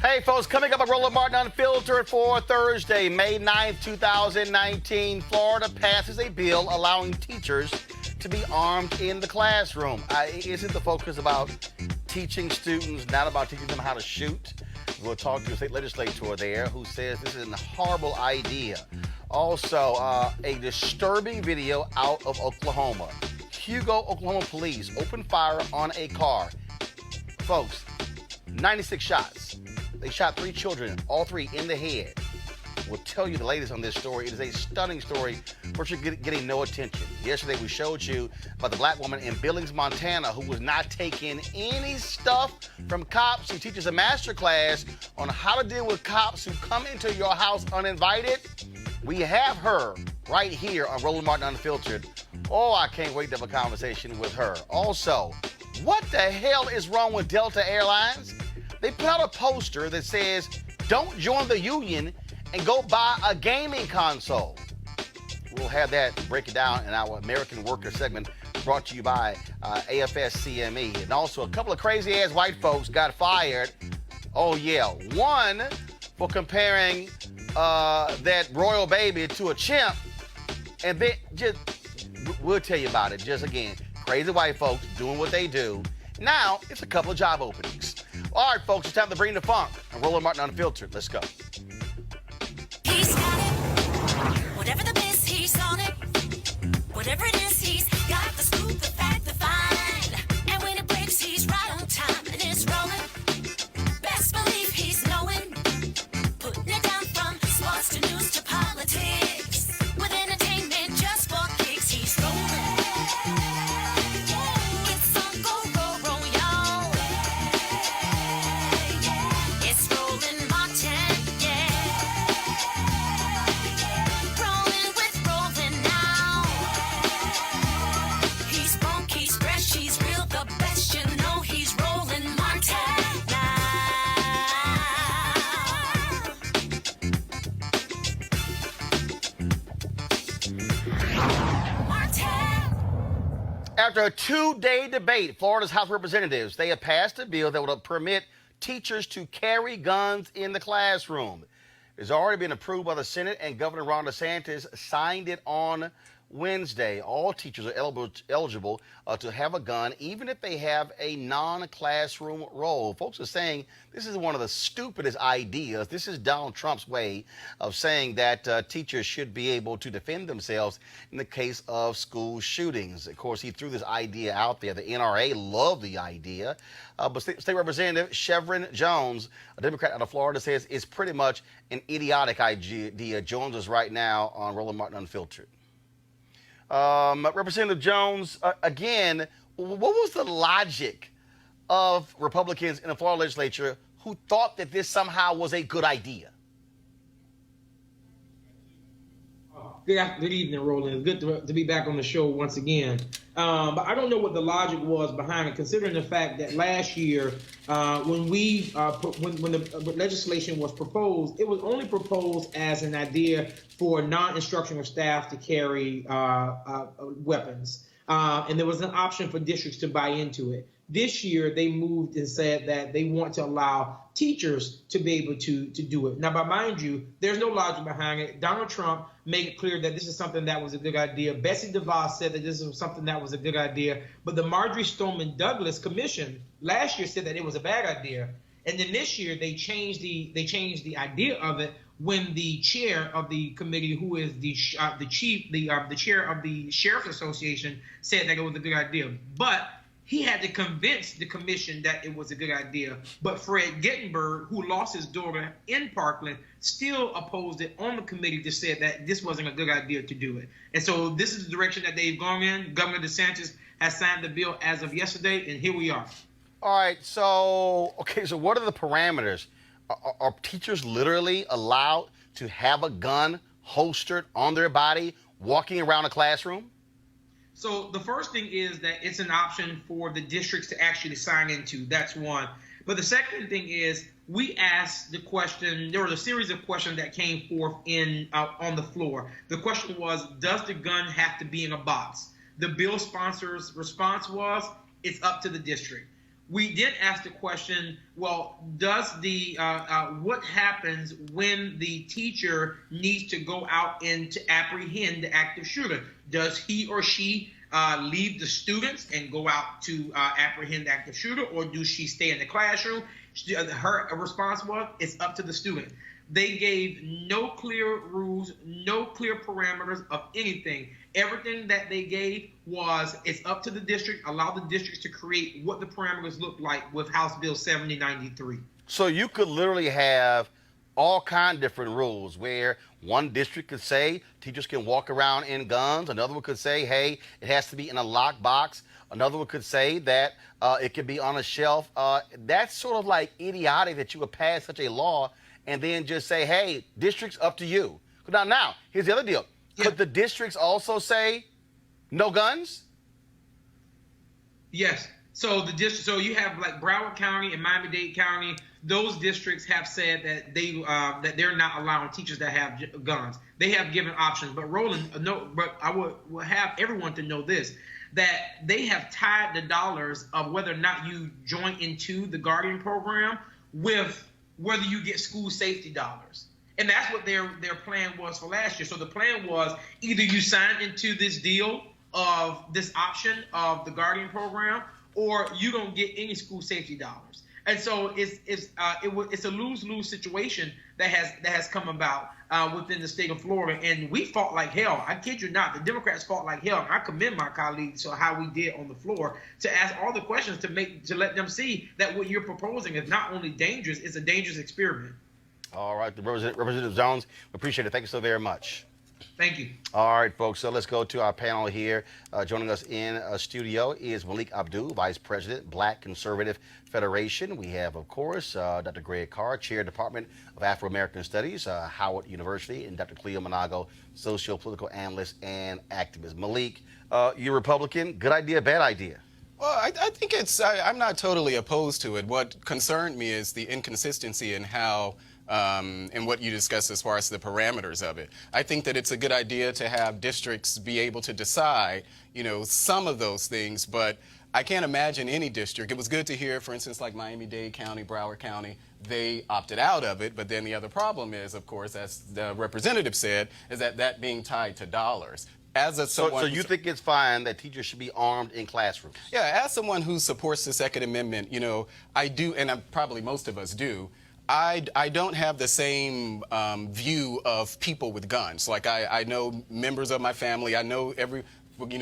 Hey, folks, coming up at Roland Martin Unfiltered for Thursday, May 9th, 2019. Florida passes a bill allowing teachers to be armed in the classroom. Isn't the focus about teaching students, not about teaching them how to shoot? We'll talk to a state legislator there who says this is a horrible idea. Also, a disturbing video out of Oklahoma. Hugo, Oklahoma police open fire on a car. Folks, 96 shots. They shot 3 children, all 3 in the head. We'll tell you the latest on this story. It is a stunning story, virtually getting no attention. Yesterday, we showed you about the black woman in Billings, Montana, who was not taking any stuff from cops. She teaches a master class on how to deal with cops who come into your house uninvited. We have her right here on Roland Martin Unfiltered. Oh, I can't wait to have a conversation with her. Also, what the hell is wrong with Delta Airlines? They put out a poster that says, don't join the union and go buy a gaming console. We'll have that, break it down in our American Worker segment brought to you by AFS-CME. And also a couple of crazy-ass white folks got fired. Oh, yeah. One for comparing that royal baby to a chimp. And then we'll tell you about it. Just again, crazy white folks doing what they do. Now, it's a couple of job openings. All right, folks, it's time to bring the funk. And Roland Martin Unfiltered. Let's go. He's got it. Whatever the biz, he's on it. Whatever it is, he's got the scoop, the fact, the find. And when it breaks, he's right on time and it's rolling. Best believe he's knowing. Putting it down from sports to news to politics. With entertainment just for kicks, he's rolling. It's on go, y'all. It's Roland Martin, rolling with Roland now. He's funk, he's fresh, he's real, the best, you know he's Roland Martin now. After a 2-day debate, Florida's House of Representatives, they have passed a bill that would permit teachers to carry guns in the classroom. It's already been approved by the Senate, and Governor Ron DeSantis signed it on Wednesday. All teachers are eligible to have a gun, even if they have a non-classroom role. Folks are saying this is one of the stupidest ideas. This is Donald Trump's way of saying that teachers should be able to defend themselves in the case of school shootings. Of course, he threw this idea out there. The NRA loved the idea. But State Representative Chevron Jones, a Democrat out of Florida, says it's pretty much an idiotic idea. Jones is right now on Roland Martin Unfiltered. Representative Jones, again, what was the logic of Republicans in the Florida legislature who thought that this somehow was a good idea? Good evening, Roland. It's good to be back on the show once again. But I don't know what the logic was behind it, considering the fact that last year, when the legislation was proposed, it was only proposed as an idea for non-instructional staff to carry weapons. And there was an option for districts to buy into it. This year, they moved and said that they want to allow teachers to be able to do it. Now, but mind you, there's no logic behind it. Donald Trump made it clear that this is something that was a good idea. Betsy DeVos said that this was something that was a good idea. But the Marjorie Stoneman Douglas Commission last year said that it was a bad idea. And then this year, they changed the idea of it when the chair of the committee, who is the chair of the Sheriff's Association, said that it was a good idea. But he had to convince the commission that it was a good idea. But Fred Gittenberg, who lost his daughter in Parkland, still opposed it on the committee to say that this wasn't a good idea to do it. And so this is the direction that they've gone in. Governor DeSantis has signed the bill as of yesterday, and here we are. All right, so what are the parameters? Are teachers literally allowed to have a gun holstered on their body walking around a classroom? So the first thing is that it's an option for the districts to actually sign into. That's one. But the second thing is we asked the question. There was a series of questions that came forth on the floor. The question was, does the gun have to be in a box? The bill sponsor's response was, it's up to the district. we did ask the question, well, does the what happens when the teacher needs to go out and to apprehend the active shooter? Does he or she leave the students and go out to apprehend the active shooter, or do she stay in the classroom? Her response was, it's up to the student. They gave no clear rules, no clear parameters of anything. Everything that they gave was, it's up to the district, allow the districts to create what the parameters look like with House Bill 7093. So you could literally have all kind of different rules where one district could say teachers can walk around in guns. Another one could say, hey, it has to be in a locked box. Another one could say that it could be on a shelf. That's sort of like idiotic that you would pass such a law and then just say, hey, districts, up to you. Now, here's the other deal. Yeah. Could the districts also say no guns? Yes. So so you have like Broward County and Miami-Dade County. Those districts have said that they're not allowing teachers that have guns. They have given options. But Roland, but I would have everyone to know this, that they have tied the dollars of whether or not you join into the Guardian program with whether you get school safety dollars. And that's what their plan was for last year. So the plan was either you sign into this deal of this option of the Guardian program, or you don't get any school safety dollars. And so it's a lose-lose situation that has come about within the state of Florida. And we fought like hell. I kid you not. The Democrats fought like hell. And I commend my colleagues for how we did on the floor to ask all the questions to let them see that what you're proposing is not only dangerous, it's a dangerous experiment. All right, Representative Jones, we appreciate it. Thank you so very much. Thank you. All right, folks, so let's go to our panel here. Joining us in studio is Malik Abdul, Vice President, Black Conservative Federation. We have, of course, Dr. Greg Carr, Chair, Department of Afro-American Studies, Howard University, and Dr. Cleo Monago, Socio-Political Analyst and Activist. Malik, you're Republican. Good idea, bad idea? Well, I think I'm not totally opposed to it. What concerned me is the inconsistency in how and what you discussed as far as the parameters of it. I think that it's a good idea to have districts be able to decide, some of those things, but I can't imagine any district. It was good to hear, for instance, like Miami-Dade County, Broward County, they opted out of it, but then the other problem is, of course, as the representative said, is that being tied to dollars. So you think it's fine that teachers should be armed in classrooms? Yeah, as someone who supports the Second Amendment, I do, and probably most of us do, I don't have the same view of people with guns. Like I know members of my family, I know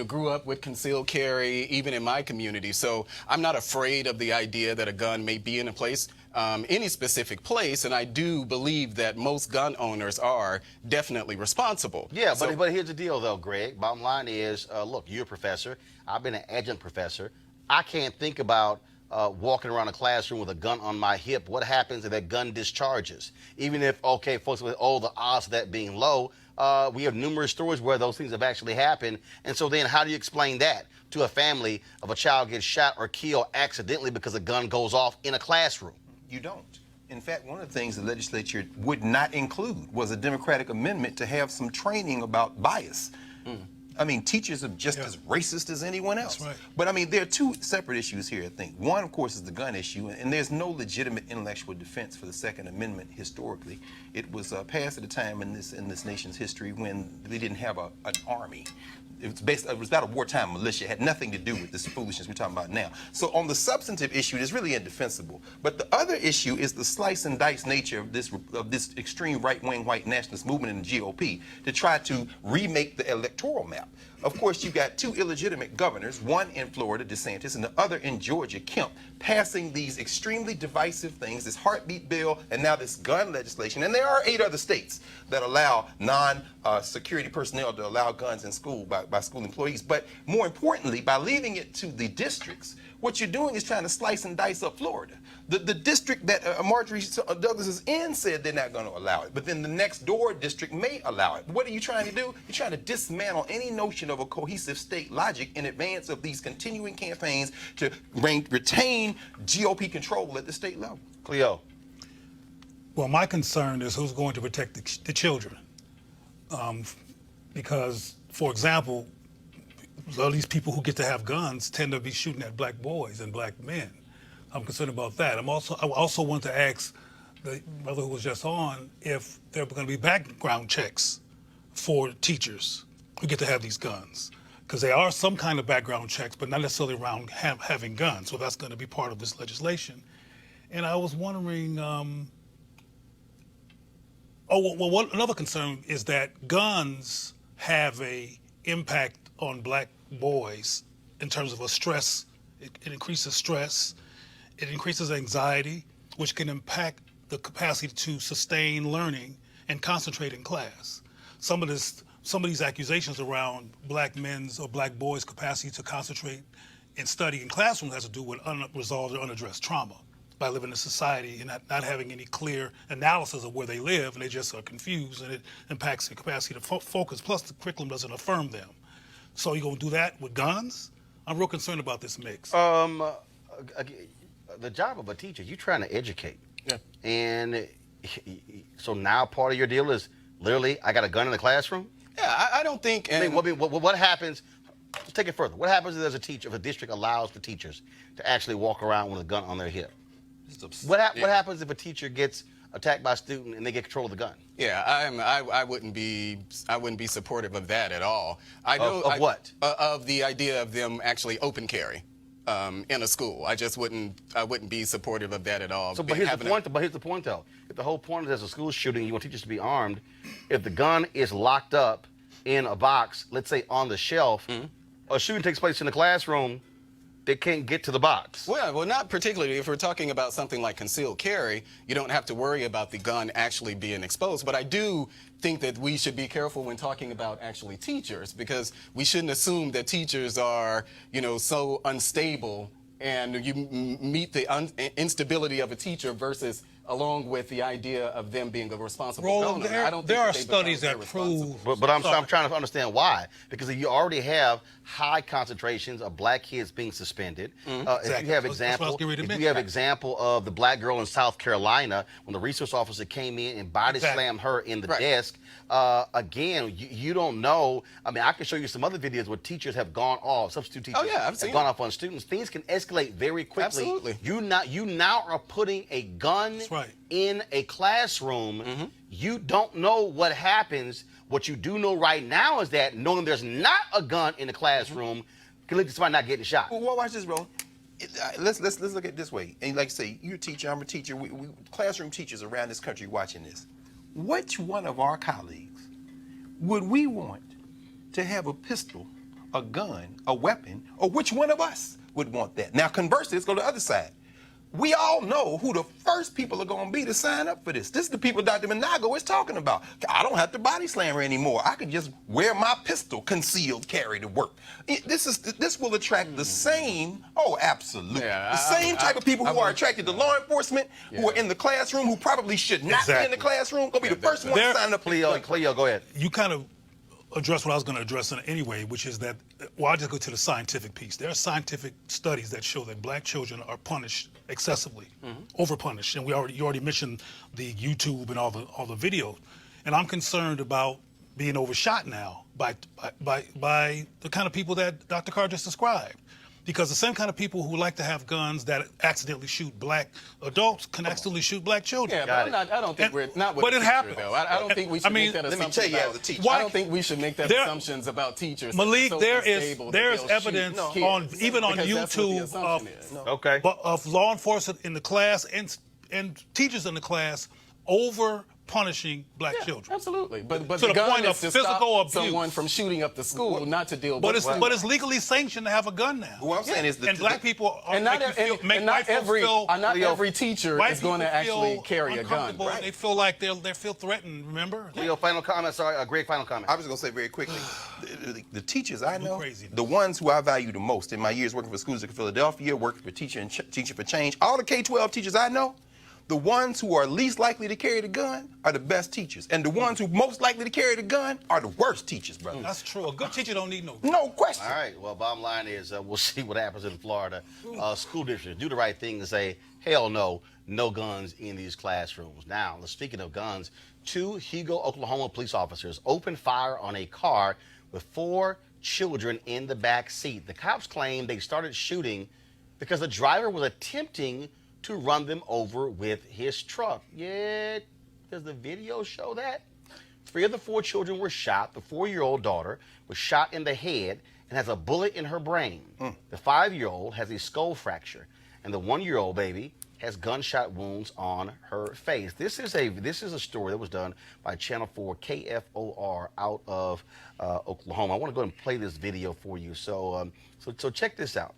grew up with concealed carry, even in my community. So I'm not afraid of the idea that a gun may be in a place, any specific place, and I do believe that most gun owners are definitely responsible. Yeah, but here's the deal, though, Greg. Bottom line is, look, you're a professor. I've been an adjunct professor. I can't think about walking around a classroom with a gun on my hip. What happens if that gun discharges? Even if, okay, folks, the odds of that being low, we have numerous stories where those things have actually happened. And so then how do you explain that to a family of a child gets shot or killed accidentally because a gun goes off in a classroom? You don't. In fact, one of the things the legislature would not include was a Democratic amendment to have some training about bias. I mean, teachers are just as racist as anyone else. That's right. But I mean, there are two separate issues here, I think. One, of course, is the gun issue, and there's no legitimate intellectual defense for the Second Amendment historically. It was passed at a time in this nation's history when they didn't have an army. It was about a wartime militia. It had nothing to do with this foolishness we're talking about now. So on the substantive issue, it's really indefensible. But the other issue is the slice and dice nature of this extreme right-wing white nationalist movement in the GOP to try to remake the electoral map. Of course, you've got two illegitimate governors, one in Florida, DeSantis, and the other in Georgia, Kemp, passing these extremely divisive things, this heartbeat bill, and now this gun legislation. And there are 8 other states that allow non-security personnel to allow guns in school by school employees. But more importantly, by leaving it to the districts, what you're doing is trying to slice and dice up Florida. The district that Marjorie Douglas is in said they're not going to allow it, but then the next door district may allow it. What are you trying to do? You're trying to dismantle any notion of a cohesive state logic in advance of these continuing campaigns to retain GOP control at the state level. Cleo. Well, my concern is who's going to protect the children. Because, for example, all these people who get to have guns tend to be shooting at black boys and black men. I'm concerned about that. I also want to ask the brother who was just on if there are going to be background checks for teachers who get to have these guns. Because there are some kind of background checks, but not necessarily around having guns. So that's going to be part of this legislation. And I was wondering, another concern is that guns have a impact on black boys in terms of a stress. It increases stress. It increases anxiety, which can impact the capacity to sustain learning and concentrate in class. Some of these accusations around black men's or black boys' capacity to concentrate and study in classrooms has to do with unresolved or unaddressed trauma by living in society and not having any clear analysis of where they live, and they just are confused, and it impacts their capacity to focus. Plus, the curriculum doesn't affirm them. So you're going to do that with guns? I'm real concerned about this mix. The job of a teacher, you're trying to educate. Yeah. And so now part of your deal is literally, I got a gun in the classroom? Yeah, I don't think. I mean, what happens? Let's take it further. What happens if a district allows the teachers to actually walk around with a gun on their hip? What happens if a teacher gets attacked by a student and they get control of the gun? Yeah, I wouldn't be supportive of that at all. What? Of the idea of them actually open carry in a school. I wouldn't be supportive of that at all. So, but here's the point though. If the whole point is there's a school shooting, you want teachers to be armed. If the gun is locked up in a box, let's say on the shelf, a shooting takes place in the classroom, they can't get to the box. Well, not particularly. If we're talking about something like concealed carry, you don't have to worry about the gun actually being exposed. But I do think that we should be careful when talking about actually teachers, because we shouldn't assume that teachers are, so unstable, and you meet the instability of a teacher versus along with the idea of them being a responsible Roland, donor. I don't think there are they studies become that prove. But I'm trying to understand why. Because you already have high concentrations of black kids being suspended. If you have example of the black girl in South Carolina when the resource officer came in and body slammed her in the desk. Again, you don't know. I mean, I can show you some other videos where teachers have gone off, substitute teachers have gone off on students. Things can escalate very quickly. Absolutely. You now are putting a gun in a classroom. You don't know what happens. What you do know right now is that knowing there's not a gun in the classroom can lead to somebody not getting shot. Well, watch this, bro. Let's look at it this way. And like I say, you're a teacher, I'm a teacher. We classroom teachers around this country watching this. Which one of our colleagues would we want to have a pistol, a gun, a weapon, or which one of us would want that? Now, conversely, let's go to the other side. We all know who the first people are going to be to sign up for this. This is the people Dr. Minago is talking about. I don't have to body slam her anymore. I can just wear my pistol concealed carry to work. This will attract the same, absolutely. The same type of people who are attracted to law enforcement, who are in the classroom, who probably should not be in the classroom, going to be the first one to sign up for Cleo, go ahead. You kind of address what I was going to address anyway, which is that, I'll just go to the scientific piece. There are scientific studies that show that black children are punished excessively, overpunished, and you already mentioned the YouTube and all the videos, and I'm concerned about being overshot now by the kind of people that Dr. Carr just described. Because the same kind of people who like to have guns that accidentally shoot black adults can accidentally shoot black children. Yeah, but I don't think we're not with but it teacher, happens. Though. I don't think we should make that assumption. Let me tell you, as a teacher, I don't think we should make that assumptions about teachers. Malik, there is evidence on YouTube of law enforcement in the class and teachers in the class over punishing black children. Absolutely, but to the the point of to physical stop abuse. someone from shooting up the school, not to deal. But it's legally sanctioned to have a gun now. What I'm saying is that black people are not every teacher is going to actually carry a gun. Right. They feel like they feel threatened. Remember? Leo, final comment. Sorry, a great final comment. I was going to say very quickly, the teachers I know, the ones who I value the most in my years working for schools in Philadelphia, working for Teaching for Change, all the K-12 teachers I know, the ones who are least likely to carry the gun are the best teachers. And the ones who most likely to carry the gun are the worst teachers, brother. That's true. A good teacher don't need no gun. No question. All right. Well, bottom line is we'll see what happens in Florida. School districts do the right thing and say, hell no, no guns in these classrooms. Now, speaking of guns, 2 Hugo, Oklahoma police officers opened fire on a car with 4 children in the back seat. The cops claim they started shooting because the driver was attempting to run them over with his truck. Yeah, does the video show that? 3 of the 4 children were shot. The 4-year-old daughter was shot in the head and has a bullet in her brain. The 5-year-old has a skull fracture, and the 1-year-old baby has gunshot wounds on her face. This is a story that was done by Channel 4 KFOR out of Oklahoma. I want to go ahead and play this video for you. So check this out.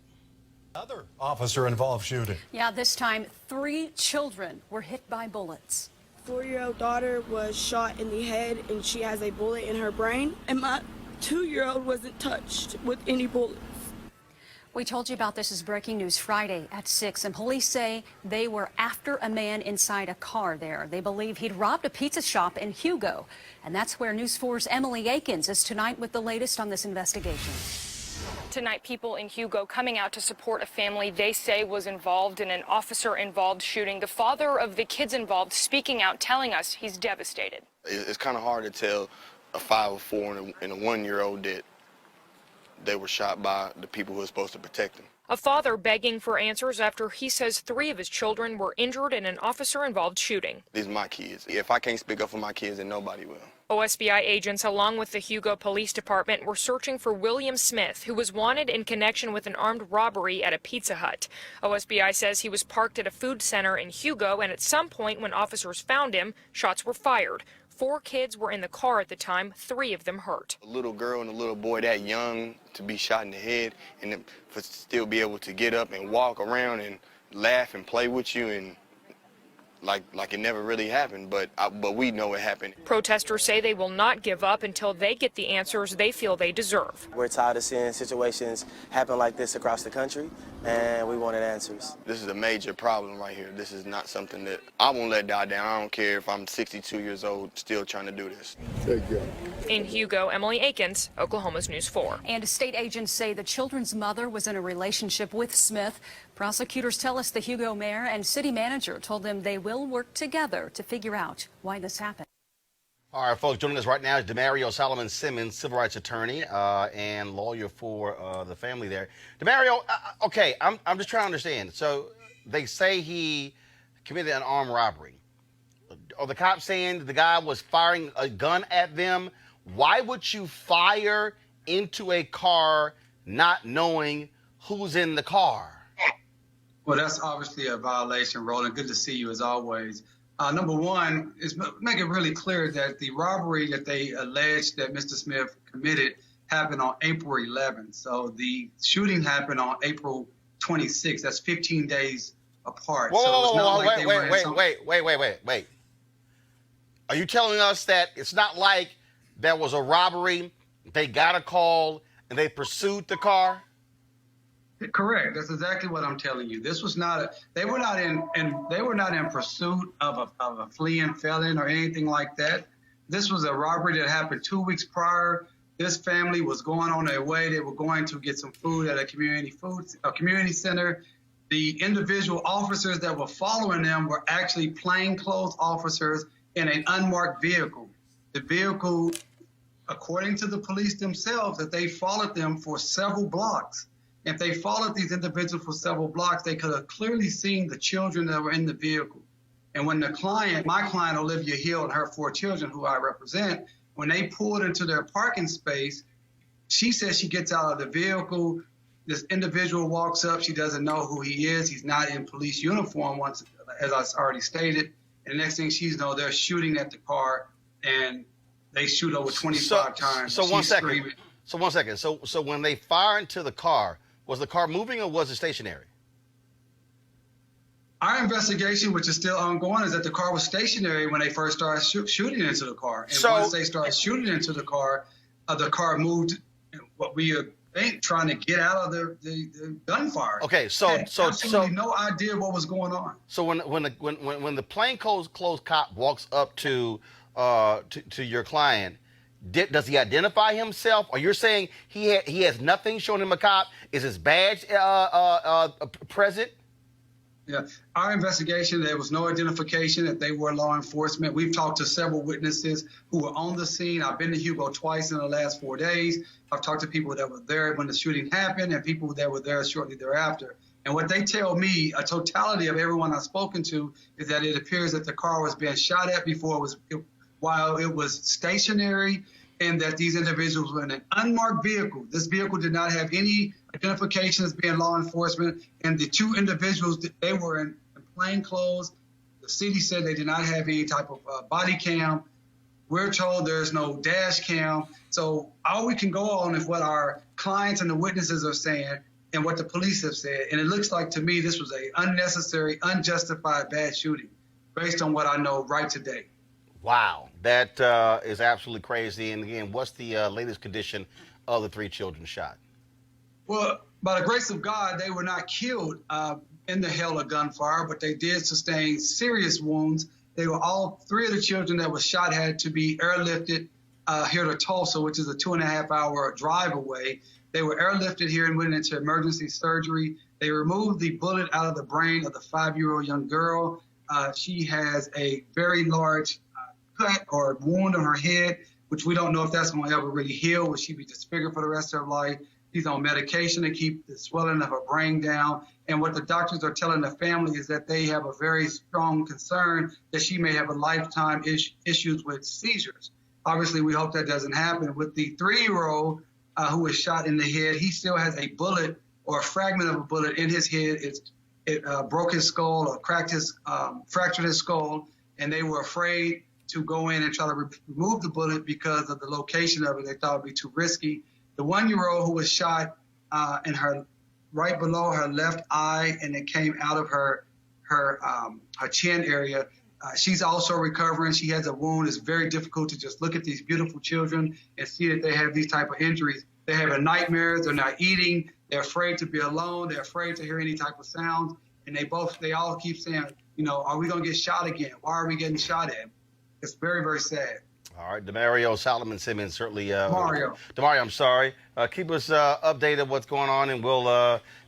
Another officer-involved shooting. Yeah, this time 3 children were hit by bullets. 4-year-old daughter was shot in the head and she has a bullet in her brain, and my 2-year-old wasn't touched with any bullets. We told you about this as breaking news Friday at 6, and police say they were after a man inside a car there. They believe he'd robbed a pizza shop in Hugo, and that's where News 4's Emily Akins is tonight with the latest on this investigation. Tonight, people in Hugo coming out to support a family they say was involved in an officer-involved shooting. The father of the kids involved speaking out, telling us he's devastated. It's kind of hard to tell a 5 or 4 and a 1-year-old that they were shot by the people who were supposed to protect them. A father begging for answers after he says 3 of his children were injured in an officer-involved shooting. These are my kids. If I can't speak up for my kids, then nobody will. OSBI agents, along with the Hugo Police Department, were searching for William Smith, who was wanted in connection with an armed robbery at a Pizza Hut. OSBI says he was parked at a food center in Hugo, and at some point when officers found him, shots were fired. 4 kids were in the car at the time, 3 of them hurt. A little girl and a little boy that young to be shot in the head and to still be able to get up and walk around and laugh and play with you and like it never really happened, but we know it happened. Protesters say they will not give up until they get the answers they feel they deserve. We're tired of seeing situations happen like this across the country, and we wanted answers. This is a major problem right here. This is not something that I won't let die down. I don't care if I'm 62 years old still trying to do this. In Hugo, Emily Akins, Oklahoma's News 4. And state agents say the children's mother was in a relationship with Smith. Prosecutors tell us the Hugo mayor and city manager told them they will work together to figure out why this happened. All right, folks, joining us right now is Demario Solomon Simmons, civil rights attorney and lawyer for the family there. Demario, okay, I'm just trying to understand. So they say he committed an armed robbery. Are the cops saying the guy was firing a gun at them? Why would you fire into a car not knowing who's in the car? Well, that's obviously a violation, Roland. Good to see you as always. Number one is make it really clear that the robbery that they alleged that Mr. Smith committed happened on April 11th. So the shooting happened on April 26th. That's 15 days apart. Wait. Are you telling us that it's not like there was a robbery, they got a call, and they pursued the car? Correct. That's exactly what I'm telling you. This was not they were not in pursuit of a fleeing felon or anything like that. This was a robbery that happened 2 weeks prior. This family was going on their way. They were going to get some food at a community center. The individual officers that were following them were actually plainclothes officers in an unmarked vehicle. The vehicle, according to the police themselves, that they followed them for several blocks. If they followed these individuals for several blocks, they could have clearly seen the children that were in the vehicle. And when my client, Olivia Hill, and her 4 children, who I represent, when they pulled into their parking space, she says she gets out of the vehicle. This individual walks up. She doesn't know who he is. He's not in police uniform, as I already stated. And the next thing she knows, they're shooting at the car, and they shoot over 25 times. So 1 second. So 1 second. So when they fire into the car, was the car moving or was it stationary? Our investigation, which is still ongoing, is that the car was stationary when they first started shooting into the car. And once they started shooting into the car moved. What we are trying to get out of the gunfire. Okay, so absolutely no idea what was going on. So when the plainclothes cop walks up to your client, does he identify himself? Or you're saying he has nothing showing him a cop? Is his badge present? Yeah, our investigation, there was no identification that they were law enforcement. We've talked to several witnesses who were on the scene. I've been to Hugo twice in the last 4 days. I've talked to people that were there when the shooting happened and people that were there shortly thereafter. And what they tell me, a totality of everyone I've spoken to, is that it appears that the car was being shot at while it was stationary, and that these individuals were in an unmarked vehicle. This vehicle did not have any identification as being law enforcement, and the two individuals, they were in plain clothes. The city said they did not have any type of body cam. We're told there's no dash cam. So all we can go on is what our clients and the witnesses are saying and what the police have said. And it looks like to me this was an unnecessary, unjustified bad shooting based on what I know right today. Wow, that is absolutely crazy. And again, what's the latest condition of the 3 children shot? Well, by the grace of God, they were not killed in the hail of gunfire, but they did sustain serious wounds. They were all 3 of the children that were shot had to be airlifted here to Tulsa, which is a 2.5-hour drive away. They were airlifted here and went into emergency surgery. They removed the bullet out of the brain of the 5-year-old young girl. She has a very large cut or wound on her head, which we don't know if that's going to ever really heal. Will she be disfigured for the rest of her life? She's on medication to keep the swelling of her brain down. And what the doctors are telling the family is that they have a very strong concern that she may have a lifetime issues with seizures. Obviously, we hope that doesn't happen. With the 3-year-old who was shot in the head, he still has a bullet or a fragment of a bullet in his head. It broke his skull or fractured his skull, and they were afraid to go in and try to remove the bullet because of the location of it. They thought it would be too risky. The 1-year-old who was shot in her right below her left eye, and it came out of her chin area. She's also recovering. She has a wound. It's very difficult to just look at these beautiful children and see that they have these type of injuries. They're having nightmares. They're not eating. They're afraid to be alone. They're afraid to hear any type of sounds. And they all keep saying, are we going to get shot again? Why are we getting shot at? It's very, very sad. All right, Demario Solomon Simmons, certainly. Demario, I'm sorry. Keep us updated what's going on, and we'll,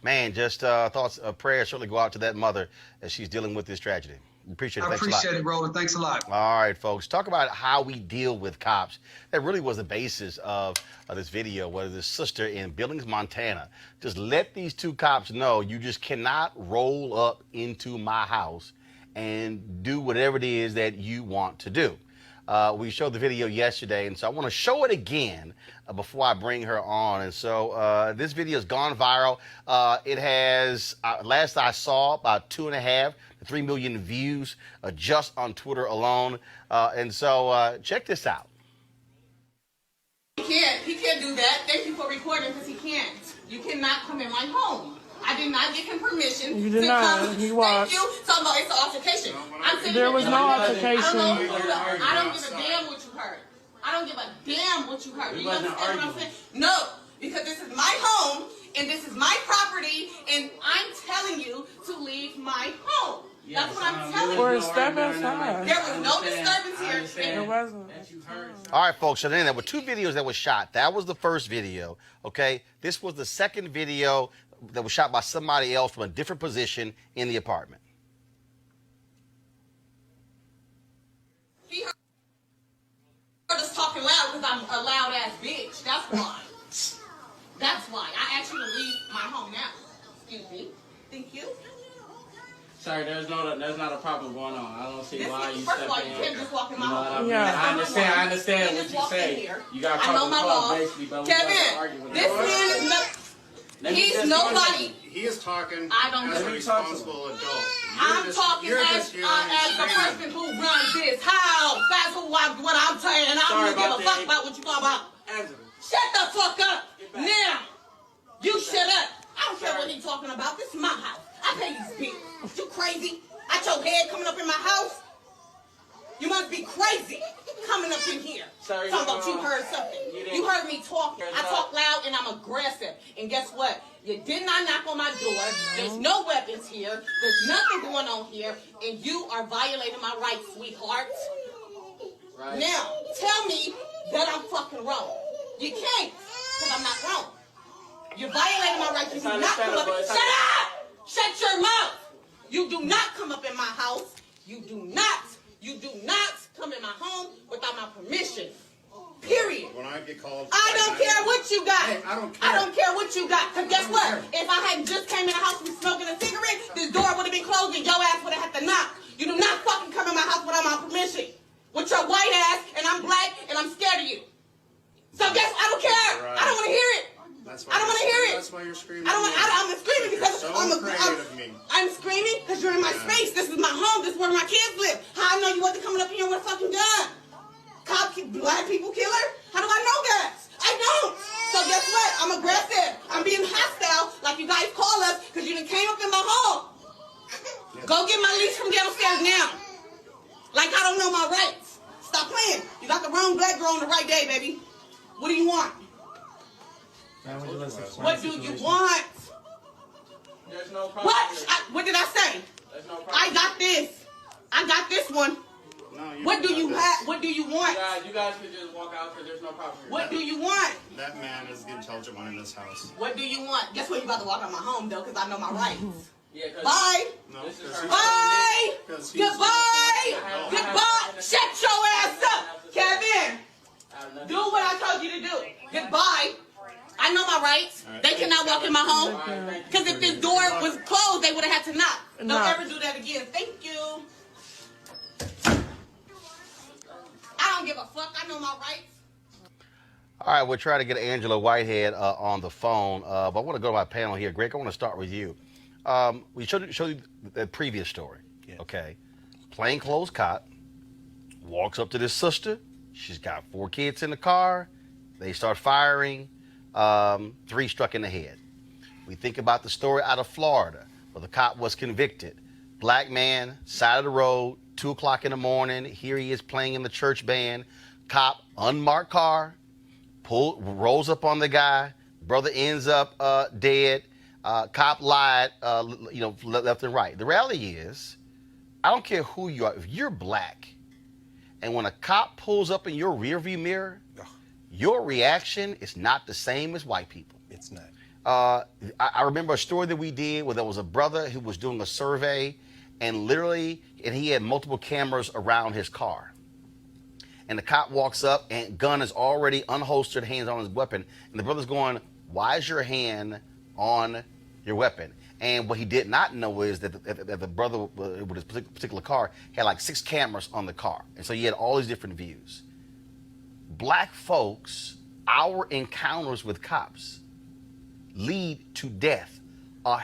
thoughts of prayer certainly go out to that mother as she's dealing with this tragedy. Appreciate it. I appreciate it, Roland. Thanks a lot. All right, folks. Talk about how we deal with cops. That really was the basis of this video, where this sister in Billings, Montana, just let these 2 cops know you just cannot roll up into my house and do whatever it is that you want to do. We showed the video yesterday, and so I want to show it again before I bring her on. And so this video has gone viral. It has, last I saw, about 2.5 to 3 million views just on Twitter alone. And so check this out. He can't do that. Thank you for recording, because he can't. You cannot come in my home. I did not give him permission you did to not. come. He was. Thank you. So no, it's an altercation. There was no altercation. I don't give a damn what you heard. I don't give a damn what you heard. You understand what I'm saying? No, because this is my home and this is my property, and I'm telling you to leave my home. That's what I'm telling you. Or step outside. There was no disturbance here. There wasn't. All right, folks. So then there were 2 videos that were shot. That was the first video. Okay. This was the second video that was shot by somebody else from a different position in the apartment. He heard us talking loud because I'm a loud ass bitch. That's why. That's why. I asked you to leave my home now. Excuse me. Thank you. Sorry, there's not a problem going on. I don't see why you First of all, step you in. can't just walk in my You know home. what I mean? Yeah. I understand what you say. You got I know my law. basically, but Kevin, this man is not. He's nobody. He is talking I don't as a give a responsible adult. I'm talking as the person who runs this house. That's what I'm saying. I don't give a fuck about what you talk about. Shut the fuck up. Now. You shut up. I don't care what he's talking about. This is my house. I pay these bills. You crazy? I your head coming up in my house? You must be crazy coming up in here. Sorry, talking about you heard something. You heard me talking. I talk loud and I'm aggressive. And guess what? You did not knock on my door. There's no weapons here. There's nothing going on here. And you are violating my rights, sweetheart. Right. Now, tell me that I'm fucking wrong. You can't, because I'm not wrong. You're violating my rights. You do not come up. Shut up! Shut your mouth! You do not come up in my house. You do not come in my home without my permission. Period. when I get called. I don't care what you got. Hey, I don't care. I don't care what you got. Because guess what? If I had just came in the house and smoking a cigarette, this door would have been closed and your ass would have had to knock. You do not fucking come in my house without my permission. With your white ass, and I'm black, and I'm scared of you. So guess I don't care. Right. I don't want to hear it. That's I don't want to hear it. That's why you're screaming. I'm screaming because You're so afraid of me. I'm screaming because you're in my space. This is my home. This is where my kids live. How I know you wasn't coming up here with a fucking gun? Black people killer? How do I know that? I don't. So guess what? I'm aggressive. I'm being hostile, like you guys call us, because you done came up in my home. Go get my leash from downstairs now. Like I don't know my rights. Stop playing. You got the wrong black girl on the right day, baby. What do you want? What do you want? There's no problem. What did I say? There's no problem. I got this. I got this one. No, What do you have? What do you want? You guys can just walk out because there's no problem here. What do you want? That man is the intelligent one in this house. What do you want? Guess what? You about to walk out my home though, because I know my rights. Yeah, Bye. No, This is because her. Bye. Because he's- Goodbye. No. Goodbye. Shut your ass up, Kevin. Do what I told you to do. Goodbye. I know my rights. They cannot walk in my home. Because if this door was closed, they would have had to knock. Don't ever do that again. Thank you. I don't give a fuck. I know my rights. All right, we're trying to get Angela Whitehead on the phone, but I want to go to my panel here. Greg, I want to start with you. We showed you the previous story, okay? Plainclothes cop walks up to this sister. She's got 4 kids in the car. They start firing. 3 struck in the head. We think about the story out of Florida where the cop was convicted. Black man, side of the road, 2 o'clock in the morning. Here he is playing in the church band. Cop, unmarked car, rolls up on the guy. Brother ends up dead. Cop lied, left and right. The reality is, I don't care who you are. If you're black, and when a cop pulls up in your rearview mirror, your reaction is not the same as white people. It's not. I remember a story that we did where there was a brother who was doing a survey, and he had multiple cameras around his car. And the cop walks up, and gun is already unholstered, hands on his weapon. And the brother's going, "Why is your hand on your weapon?" And what he did not know is that the brother with his particular car had like 6 cameras on the car. And so he had all these different views. Black folks, our encounters with cops lead to death a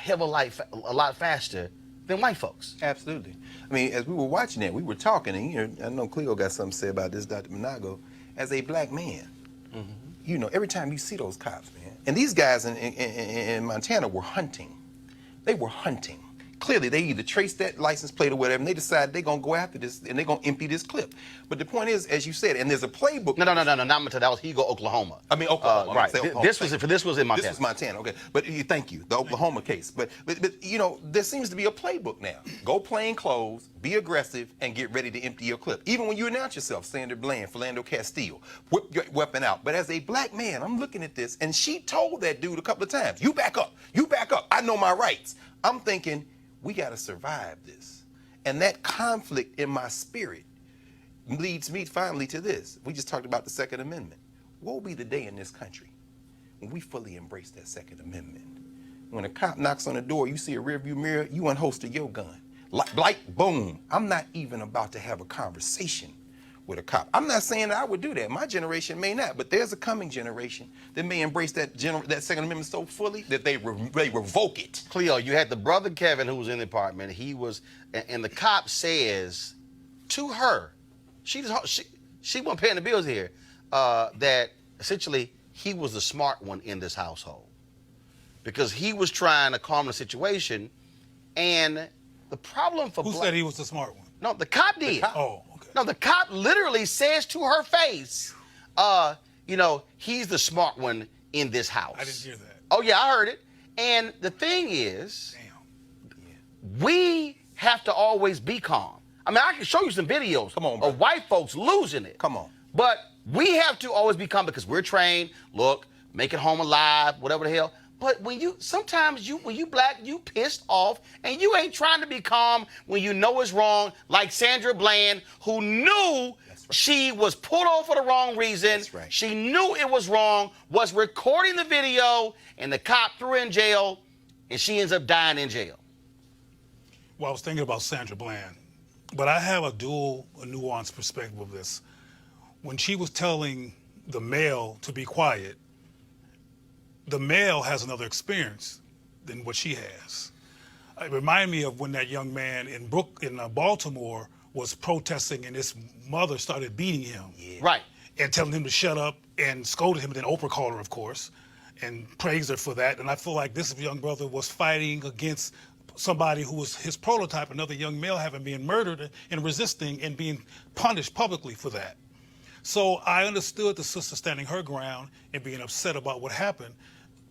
lot faster than white folks. Absolutely. I mean, as we were watching that, we were talking, and I know Cleo got something to say about this, Dr. Monago. As a black man, every time you see those cops, man, and these guys in Montana were hunting. They were hunting. Clearly, they either traced that license plate or whatever, and they decided they're going to go after this, and they're going to empty this clip. But the point is, as you said, and there's a playbook. No, not Montana. That was Hugo, Oklahoma. I mean, Oklahoma. Right. Oklahoma. This was in Montana. This was Montana, okay. But thank you, the Oklahoma case. But there seems to be a playbook now. Go plain clothes, be aggressive, and get ready to empty your clip. Even when you announce yourself, Sandra Bland, Philando Castile, whip your weapon out. But as a black man, I'm looking at this, and she told that dude a couple of times, you back up, I know my rights. I'm thinking, we got to survive this. And that conflict in my spirit leads me finally to this. We just talked about the Second Amendment. What will be the day in this country when we fully embrace that Second Amendment? When a cop knocks on the door, you see a rearview mirror, you unholster your gun. Like, boom. I'm not even about to have a conversation with a cop. I'm not saying that I would do that. My generation may not, but there's a coming generation that may embrace that Second Amendment so fully that they revoke it. Cleo, you had the brother Kevin who was in the apartment. And the cop says to her, she wasn't paying the bills here, that essentially he was the smart one in this household because he was trying to calm the situation. And the problem for Who said he was the smart one? No, the cop did. Oh, okay. No, the cop literally says to her face, he's the smart one in this house. I didn't hear that. Oh, yeah, I heard it. And the thing is, we have to always be calm. I mean, I can show you some videos of white folks losing it. Come on. But we have to always be calm because we're trained, look, make it home alive, whatever the hell. But when you black, you pissed off, and you ain't trying to be calm when you know it's wrong, like Sandra Bland, who knew She was pulled over for the wrong reason. She knew it was wrong, was recording the video, and the cop threw her in jail, and she ends up dying in jail. Well, I was thinking about Sandra Bland, but I have a nuanced perspective of this. When she was telling the male to be quiet, the male has another experience than what she has. It reminded me of when that young man in Baltimore was protesting and his mother started beating him. Right. And telling him to shut up and scolded him, and then Oprah called her, of course, and praised her for that. And I feel like this young brother was fighting against somebody who was his prototype, another young male having been murdered and resisting and being punished publicly for that. So I understood the sister standing her ground and being upset about what happened,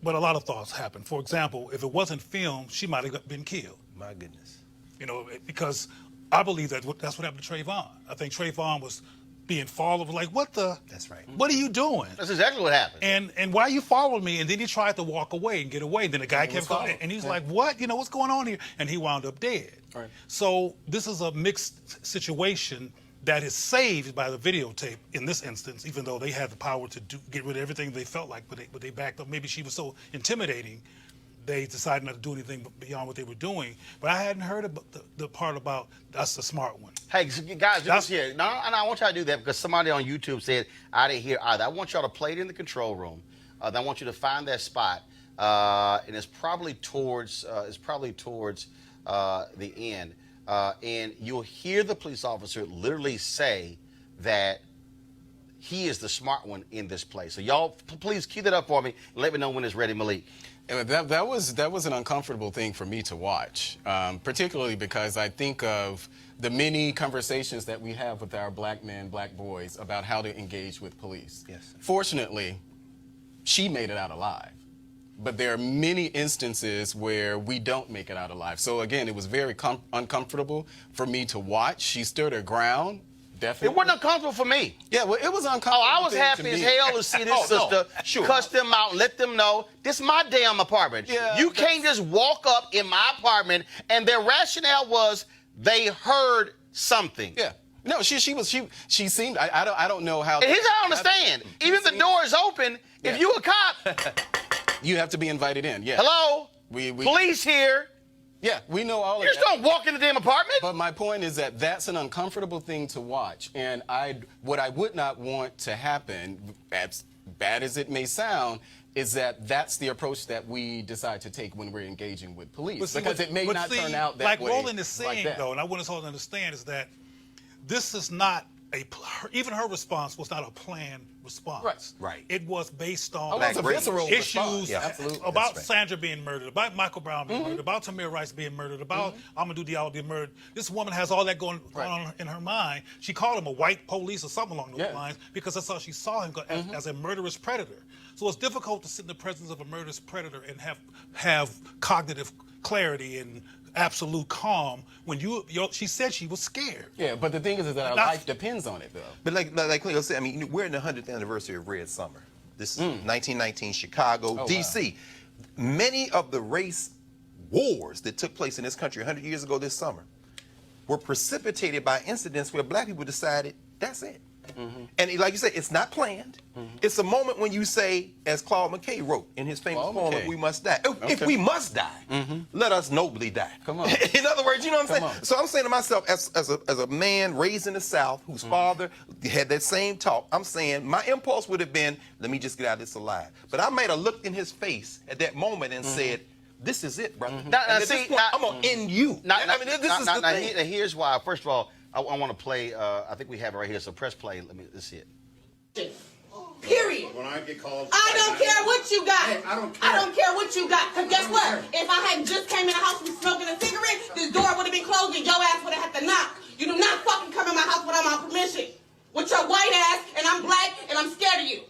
but a lot of thoughts happened. For example, if it wasn't filmed, she might have been killed. My goodness. You know, because I believe that's what happened to Trayvon. I think Trayvon was being followed, like, what the? That's right. What are you doing? That's exactly what happened. And why are you following me? And then he tried to walk away and get away. And then the guy kept calling, and he's like, what? You know, what's going on here? And he wound up dead. Right. So this is a mixed situation that is saved by the videotape in this instance, even though they had the power to get rid of everything they felt like, but they backed up. Maybe she was so intimidating, they decided not to do anything beyond what they were doing. But I hadn't heard about the part about that's the smart one. Hey, guys, just here. No, and I want y'all to do that because somebody on YouTube said, I didn't hear either. I want y'all to play it in the control room. I want you to find that spot. And it's probably towards the end. And you'll hear the police officer literally say that he is the smart one in this place. So y'all, please keep that up for me and let me know when it's ready, Malik. That was an uncomfortable thing for me to watch, particularly because I think of the many conversations that we have with our black men, black boys about how to engage with police. Yes. Fortunately, she made it out alive. But there are many instances where we don't make it out alive. So again, it was very uncomfortable for me to watch. She stood her ground. Definitely. It wasn't uncomfortable for me. Yeah, well, it was uncomfortable. Oh, I was happy as hell to see this sister cuss them out and let them know this is my damn apartment. Yeah, you can't just walk up in my apartment. And their rationale was they heard something. Yeah. No, she seemed. I don't know how. And here's how I understand. Even if the door is open, if you a cop, you have to be invited in. Yeah. Hello. Police here. Yeah, we know all of that. You just don't walk in the damn apartment. But my point is that that's an uncomfortable thing to watch. And what I would not want to happen, as bad as it may sound, is that that's the approach that we decide to take when we're engaging with police. Because it may not turn out that way. Like Roland is saying, though, and I want us all to understand, is that this is not even her response was not a planned response. Right. It was based on issues about Sandra being murdered, about Michael Brown being murdered, about Tamir Rice being murdered, about Amadou Diallo being murdered. This woman has all that going on in her mind. She called him a white police or something along those lines because that's how she saw him as a murderous predator. So it's difficult to sit in the presence of a murderous predator and have cognitive clarity and absolute calm when she said she was scared. Yeah, but the thing is that our life depends on it, though. But like Cleo said, I mean, we're in the 100th anniversary of Red Summer. This is 1919 Chicago, D.C. Wow. Many of the race wars that took place in this country 100 years ago this summer were precipitated by incidents where black people decided, that's it. And like you said, it's not planned. It's a moment when you say, as Claude McKay wrote in his famous poem, "We must die." If we must die, let us nobly die. Come on. In other words, you know what I'm saying? So I'm saying to myself, as a man raised in the South, whose father had that same talk, I'm saying my impulse would have been, let me just get out of this alive. But I might have looked in his face at that moment and said, this is it, brother. And at this point, I'm going to end you. Here's why. First of all, I want to play, I think we have it right here, so press play. Let's see it. Period. When I get called, I don't care what you got. I don't care. I don't care what you got. Because guess what? If I had just came in the house and smoking a cigarette, this door would have been closed and your ass would have had to knock. You do not fucking come in my house without my permission. With your white ass, and I'm black, and I'm scared of you.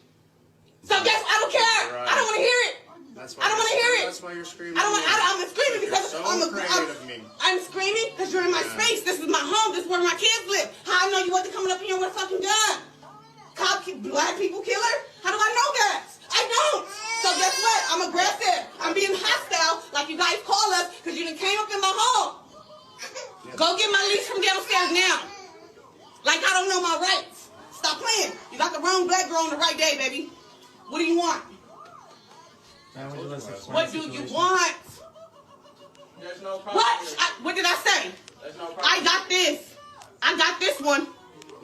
So guess what? I don't care. Right. I don't want to hear it. I don't want to hear it. That's why you're screaming. I'm screaming because I'm screaming because you're in my space. This is my home. This is where my kids live. How I know you wasn't coming up here with a fucking gun? Black people killer? How do I know that? I don't. So guess what? I'm aggressive. I'm being hostile, like you guys call us, because you done came up in my home. Go get my lease from downstairs now. Like I don't know my rights. got the wrong black girl on the right day, baby. What do you want? What do you want? There's no problem. What did I say? There's no problem. I got this. I got this one.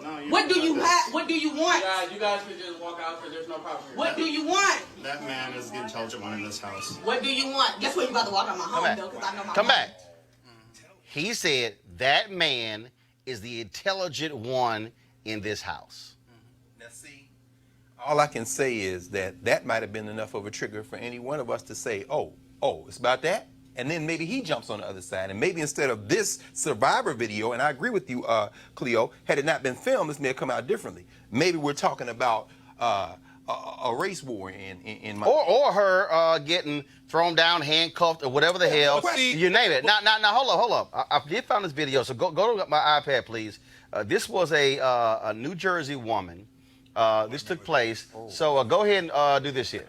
No, What do you have? What do you want? You guys can just walk out because there's no problem. What do you want? That man is the intelligent one in this house. What do you want? Guess what? You about to walk out my home, though, because I know my Come mom. back. He said that man is the intelligent one in this house. Now, see, all I can say is that might have been enough of a trigger for any one of us to say, oh, it's about that? And then maybe he jumps on the other side. And maybe instead of this Survivor video, and I agree with you, Cleo, had it not been filmed, this may have come out differently. Maybe we're talking about a race war in my... Or her getting thrown down, handcuffed, or whatever the hell. You name it. Now, hold up. I did find this video, so go to my iPad, please. This was a New Jersey woman. This took place. So go ahead and do this here.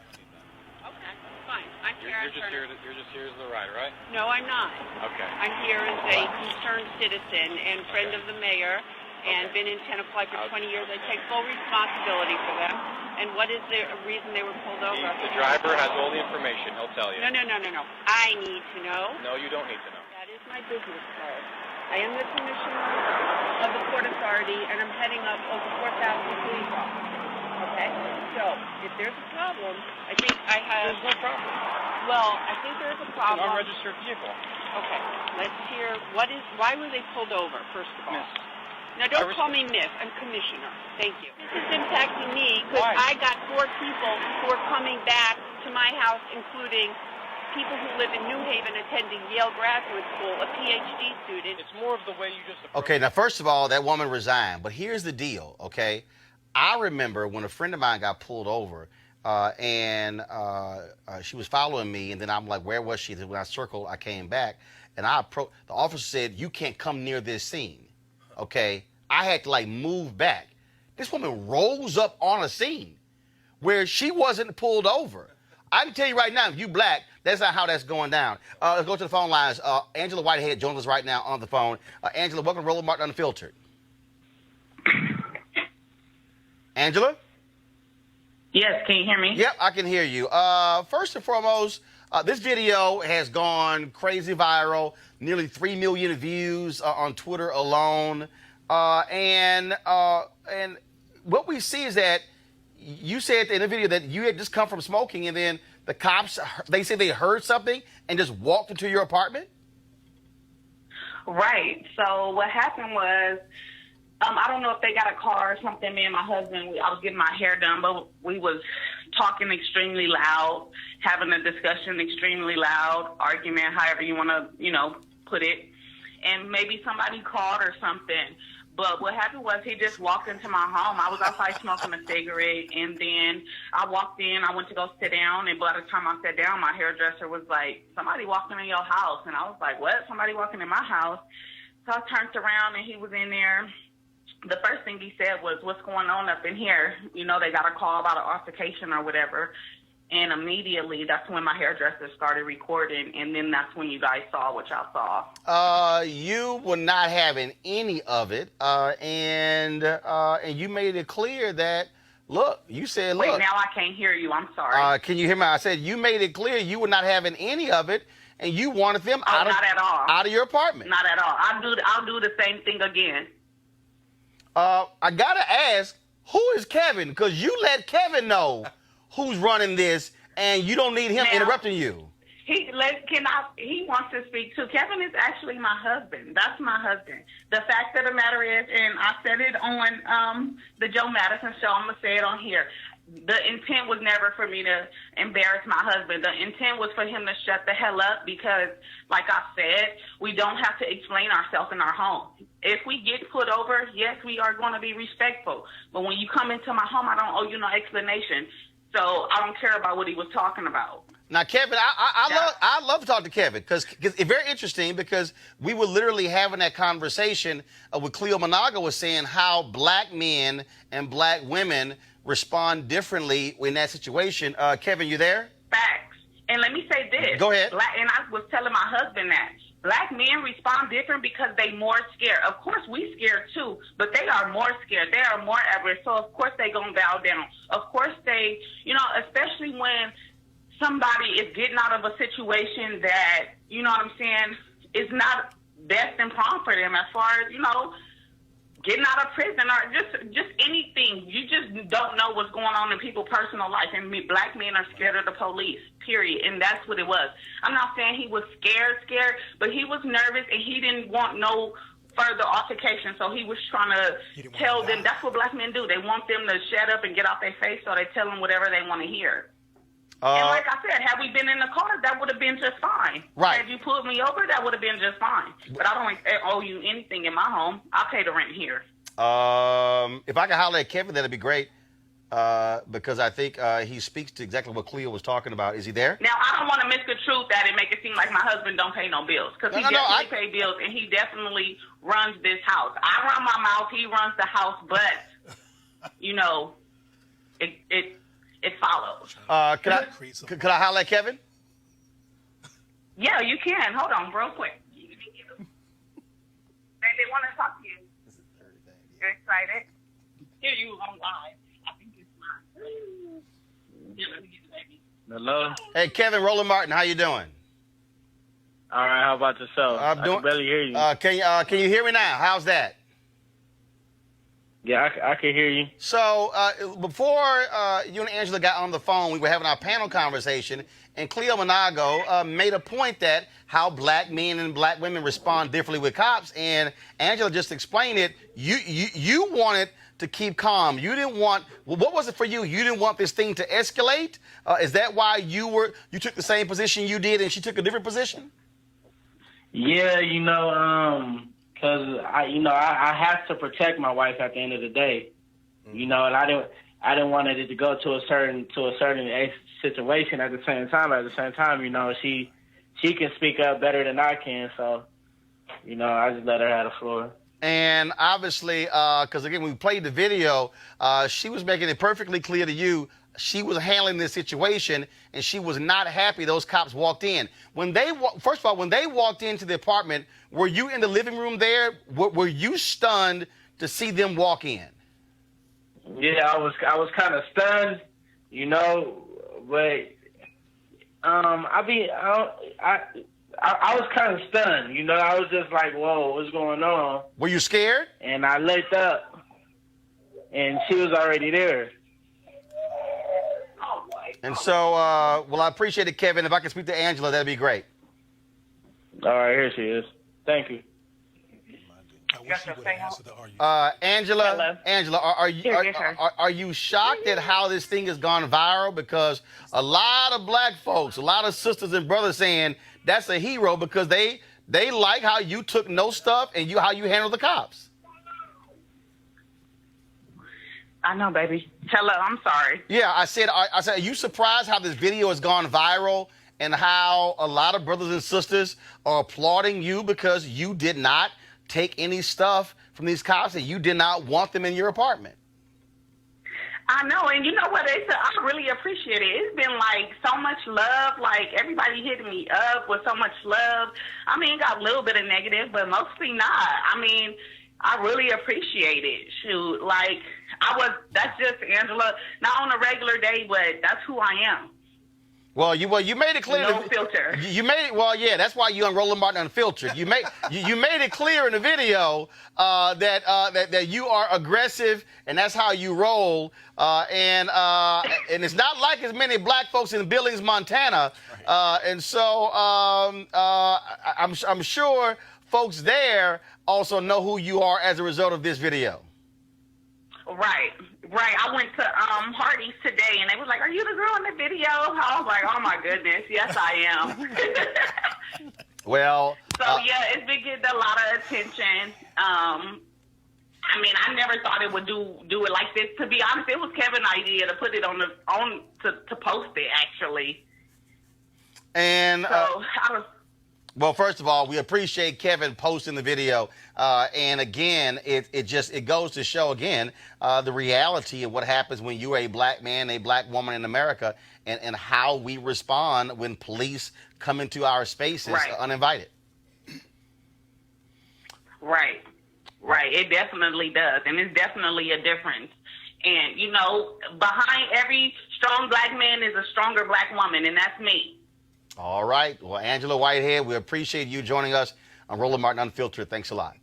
You're just here as the rider, right? No, I'm not. Okay. I'm here as a concerned citizen and friend of the mayor and been in Tenafly for 20 years. I take full responsibility for them. And what is the reason they were pulled over? The driver has all the information. He'll tell you. No. I need to know. No, you don't need to know. That is my business card. I am the commissioner of the Port Authority, and I'm heading up over 4,000 police officers. Okay? So, if there's a problem, I think I have... There's no problem. Well, I think there's a problem. It's an unregistered vehicle. Okay, let's hear, why were they pulled over, first of all? Miss. Now, don't call me Miss, I'm Commissioner. Thank you. This is impacting me because I got 4 people who are coming back to my house, including people who live in New Haven attending Yale Graduate School, a PhD student. It's more of the way you just... Okay, now, first of all, that woman resigned. But here's the deal, okay? I remember when a friend of mine got pulled over, and she was following me, and then I'm like, where was she? Then when I circled, I came back, and the officer said, you can't come near this scene, okay? I had to, move back. This woman rolls up on a scene where she wasn't pulled over. I can tell you right now, if you black, that's not how that's going down. Let's go to the phone lines. Angela Whitehead joins us right now on the phone. Angela, welcome to Roland Martin Unfiltered. Angela? Yes, can you hear me? Yep, I can hear you. First and foremost, this video has gone crazy viral, nearly 3 million views on Twitter alone. And what we see is that you said in the video that you had just come from smoking, and then the cops, they said they heard something and just walked into your apartment? Right. So what happened was, I don't know if they got a car or something. Me and my husband, I was getting my hair done, but we was talking extremely loud, having a discussion extremely loud, argument, however you want to, put it. And maybe somebody called or something. But what happened was he just walked into my home. I was outside smoking a cigarette, and then I walked in. I went to go sit down, and by the time I sat down, my hairdresser was like, somebody walking in your house. And I was like, what? Somebody walking in my house? So I turned around, and he was in there. The first thing he said was, what's going on up in here? They got a call about an altercation or whatever. And immediately, that's when my hairdresser started recording, and then that's when you guys saw what y'all saw. You were not having any of it, and you made it clear that, look, you said, look. Wait, now I can't hear you. I'm sorry. Can you hear me? I said you made it clear you were not having any of it, and you wanted them out of your apartment. Not at all. I'll do the same thing again. I gotta ask, who is Kevin? Because you let Kevin know who's running this, and you don't need him interrupting you. He wants to speak too. Kevin is actually my husband. That's my husband. The fact of the matter is, and I said it on the Joe Madison show, I'm gonna say it on here. The intent was never for me to embarrass my husband. The intent was for him to shut the hell up because, like I said, we don't have to explain ourselves in our home. If we get put over, yes, we are going to be respectful. But when you come into my home, I don't owe you no explanation. So I don't care about what he was talking about. Now, Kevin, I love to talk to Kevin because it's very interesting because we were literally having that conversation with Cleo Managa was saying how black men and black women respond differently in that situation. Kevin, you there? Facts. And let me say this. Go ahead. And I was telling my husband that black men respond different because they more scared. Of course, we scared too, but they are more scared. They are more at risk. So, of course, they going to bow down. Of course, they, especially when somebody is getting out of a situation that, you know what I'm saying, is not best and prompt for them as far as, getting out of prison or just anything. You just don't know what's going on in people's personal life. And black men are scared of the police, period. And that's what it was. I'm not saying he was scared, but he was nervous and he didn't want no further altercation. So he was trying to tell them, that's what black men do. They want them to shut up and get off their face, so they tell them whatever they want to hear. And like I said, had we been in the car, that would have been just fine. Right. Had you pulled me over, that would have been just fine. But I don't owe you anything in my home. I pay the rent here. If I could holler at Kevin, that'd be great. Because I think he speaks to exactly what Cleo was talking about. Is he there? Now, I don't want to misconstrue that and make it seem like my husband don't pay no bills. Because he definitely pays bills, and he definitely runs this house. I run my mouth, he runs the house, but, it follows. Could I holler at Kevin? Yeah, you can. Hold on, real quick. They want to talk to you. You're excited? Hear you on live. I think it's mine. Yeah, let me get the baby. Hello? Hey, Kevin, Roland Martin, how you doing? All right, how about yourself? I can barely hear you. Can you hear me now? How's that? Yeah, I can hear you. So before you and Angela got on the phone, we were having our panel conversation, and Cleo Monago made a point that how black men and black women respond differently with cops, and Angela just explained it. You wanted to keep calm. You didn't want. Well, what was it for you? You didn't want this thing to escalate. Is that why you took the same position you did, and she took a different position? Yeah, because I have to protect my wife at the end of the day, and I didn't want it to go to a certain situation. At the same time, she can speak up better than I can, so I just let her have the floor. And obviously, because again, when we played the video, she was making it perfectly clear to you she was handling this situation, and she was not happy those cops walked in. First of all, when they walked into the apartment, were you in the living room there? Were you stunned to see them walk in? Yeah, I was kind of stunned, but I was kind of stunned, I was just like, whoa, what's going on? Were you scared? And I looked up, and she was already there. And so, I appreciate it, Kevin. If I can speak to Angela, that'd be great. All right, here she is. Thank you. Angela, Hello. Angela, are you shocked at how this thing has gone viral? Because a lot of black folks, a lot of sisters and brothers saying that's a hero because they like how you took no stuff and how you handled the cops. I know, baby. Hello, I'm sorry. Yeah, I said, are you surprised how this video has gone viral and how a lot of brothers and sisters are applauding you because you did not take any stuff from these cops and you did not want them in your apartment? I know, and you know what? I really appreciate it. It's been like so much love, like everybody hitting me up with so much love. I mean, got a little bit of negative, but mostly not. I mean, I really appreciate it. Shoot, that's just Angela, not on a regular day, but that's who I am. Well, you made it clear. No filter. You made it. Well, yeah, that's why you on Roland Martin Unfiltered. You made it clear in the video that you are aggressive and that's how you roll. And it's not like as many black folks in Billings, Montana. And so I'm sure folks there also know who you are as a result of this video. Right. I went to Hardee's today, and they was like, "Are you the girl in the video?" I was like, "Oh my goodness, yes I am." Well. Yeah, it's been getting a lot of attention. I mean, I never thought it would do it like this. To be honest, it was Kevin's idea to put it to post it actually. And so well, first of all, we appreciate Kevin posting the video. And again, it goes to show again the reality of what happens when you're a black man, a black woman in America, and how we respond when police come into our spaces uninvited. Right. Right. It definitely does. And it's definitely a difference. And, you know, behind every strong black man is a stronger black woman, and that's me. All right. Well, Angela Whitehead, we appreciate you joining us on Roland Martin Unfiltered. Thanks a lot.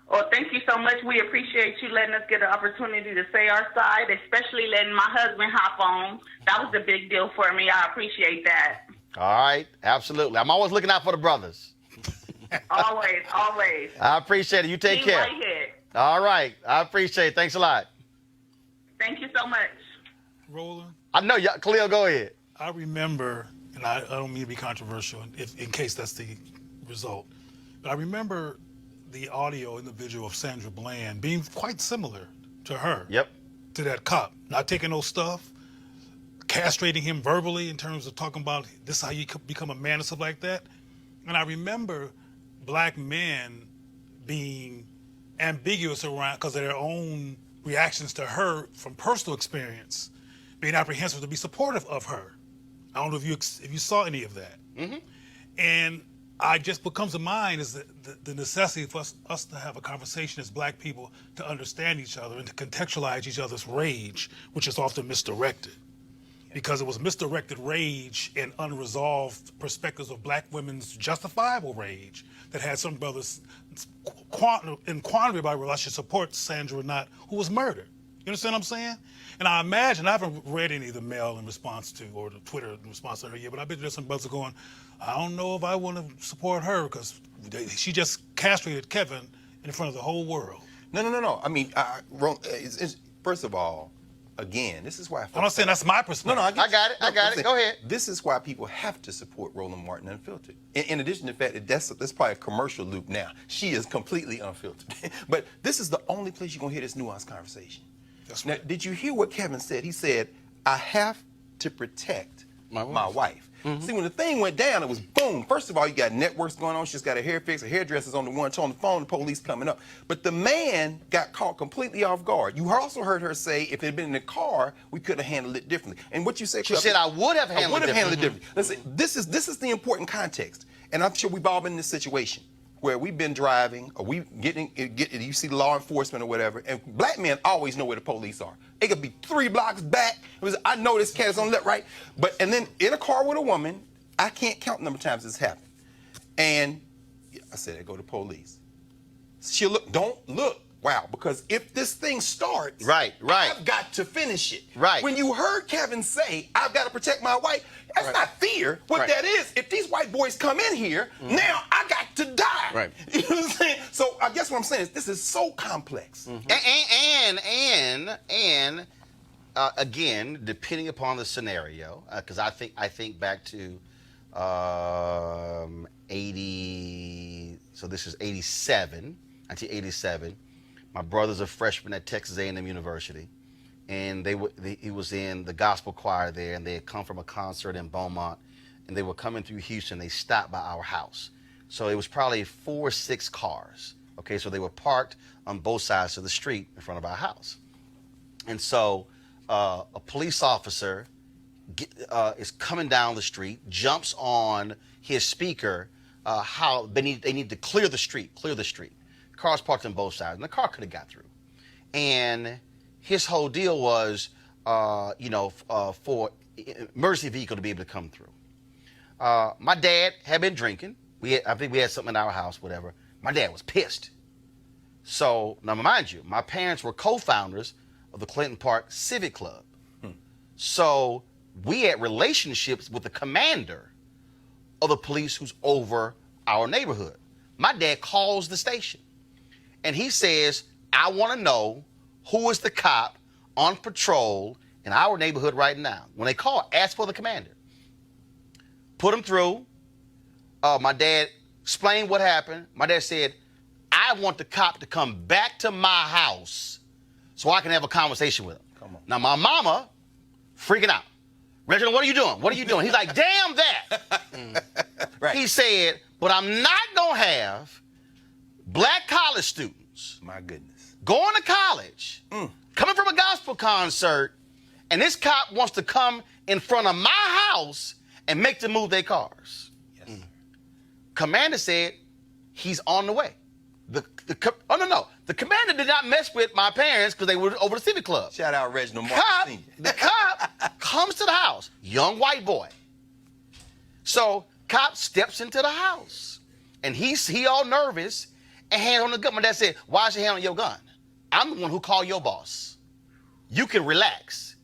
Well, thank you so much. We appreciate you letting us get an opportunity to say our side, especially letting my husband hop on. That was a big deal for me. I appreciate that. All right. Absolutely. I'm always looking out for the brothers. Always, always. I appreciate it. You take care. Whitehead. All right. I appreciate it. Thanks a lot. Thank you so much. Roland? I know. Khalil, go ahead. I remember, and I don't mean to be controversial in case that's the result, but I remember the audio in the video of Sandra Bland being quite similar to her. Yep. To that cop. Not taking no stuff, castrating him verbally in terms of talking about this is how you become a man and stuff like that. And I remember black men being ambiguous around because of their own reactions to her from personal experience, being apprehensive to be supportive of her. I don't know if you saw any of that. Mm-hmm. And I just what comes to mind is the necessity for us to have a conversation as black people to understand each other and to contextualize each other's rage, which is often misdirected. Because it was misdirected rage and unresolved perspectives of black women's justifiable rage that had some brothers in quandary about whether I should support Sandra or not, who was murdered. You understand what I'm saying? And I imagine, I haven't read any of the mail in response to, or the Twitter in response to her yet, but I bet there's some brothers going, I don't know if I want to support her because she just castrated Kevin in front of the whole world. No. I mean, first of all, again, this is why I'm not saying that's my perspective. No, I got it. Go ahead. This is why people have to support Roland Martin Unfiltered. In addition to the fact that that's probably a commercial loop now. She is completely unfiltered. But this is the only place you're going to hear this nuanced conversation. That's now, right. did you hear what Kevin said? He said, I have to protect my wife. Mm-hmm. See, when the thing went down, it was boom. First of all, you got networks going on. She's got her hair fixed. Her hairdresser's on the one on the phone. The police coming up. But the man got caught completely off guard. You also heard her say, if it had been in the car, we could have handled it differently. And what you said, She said, I would have handled it differently. Listen, this is the important context. And I'm sure we've all been in this situation where we've been driving, or you see law enforcement or whatever, and black men always know where the police are. It could be 3 blocks back. I know this cat is on the left, right? And then in a car with a woman, I can't count the number of times this happened. And I said, I go to police. She'll look, don't look. Wow, because if this thing starts, right, I've got to finish it. Right. When you heard Kevin say, I've got to protect my wife, that's not fear. What that is, if these white boys come in here, now I got to die. Right. You know what I'm saying? So I guess what I'm saying is this is so complex. And again, depending upon the scenario, because I think back to 80. So this is 87, 1987. My brother's a freshman at Texas A&M University, and he was in the gospel choir there, and they had come from a concert in Beaumont, and they were coming through Houston. They stopped by our house. So it was probably 4 or 6 cars. Okay, so they were parked on both sides of the street in front of our house. And so a police officer is coming down the street, jumps on his speaker, how they need to clear the street. Cars parked on both sides, and the car could have got through. And his whole deal was, for emergency vehicle to be able to come through. My dad had been drinking. I think we had something in our house, whatever. My dad was pissed. So, now mind you, my parents were co-founders of the Clinton Park Civic Club. So, we had relationships with the commander of the police who's over our neighborhood. My dad calls the station, and he says, I want to know who is the cop on patrol in our neighborhood right now. When they call, ask for the commander. Put him through. My dad explained what happened. My dad said, I want the cop to come back to my house so I can have a conversation with him. Come on. Now, my mama freaking out. Reginald, what are you doing? What are you doing? He's like, damn that. Right. He said, but I'm not going to have black college students. My goodness. Going to college, coming from a gospel concert, and this cop wants to come in front of my house and make them move their cars. Yes. Commander said he's on the way. The commander did not mess with my parents because they were over the Civic Club. Shout out Reginald Martin. The cop comes to the house, young white boy. So cop steps into the house, and he all nervous and hand on the gun. My dad said, "Why is your hand on your gun? I'm the one who called your boss. You can relax."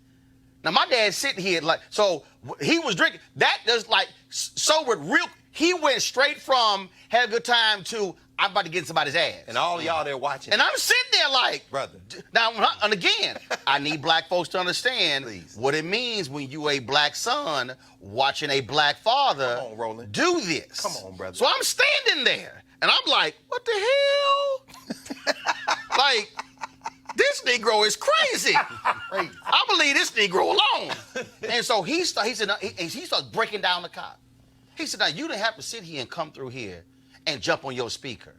Now my dad's sitting here like, so he was drinking. That does like sobered real. He went straight from had a good time to I'm about to get in somebody's ass. And all y'all there watching. And I'm sitting there like, brother. Now, and again, I need black folks to understand what it means when you a black son watching a black father Come on, Roland. do this. Come on, brother. So I'm standing there, and I'm like, what the hell? Like, this Negro is crazy. I believe this Negro alone. And so he starts breaking down the cop. He said, now, you didn't have to sit here and come through here and jump on your speaker.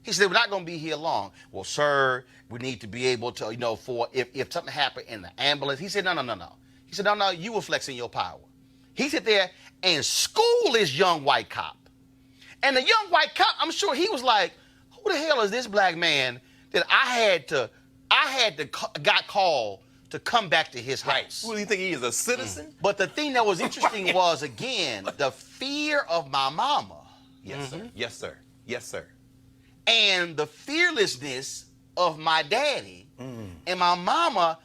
He said, we're not going to be here long. Well, sir, we need to be able to, for if something happened in the ambulance. He said, no. He said, no, you were flexing your power. He sat there and schooled this young white cop. And the young white cop, I'm sure he was like, who the hell is this black man that I got called to come back to his house? Right. Who do you think he is, a citizen? But the thing that was interesting was, again, the fear of my mama. Yes, sir. Yes, sir. Yes, sir. And the fearlessness of my daddy and my mama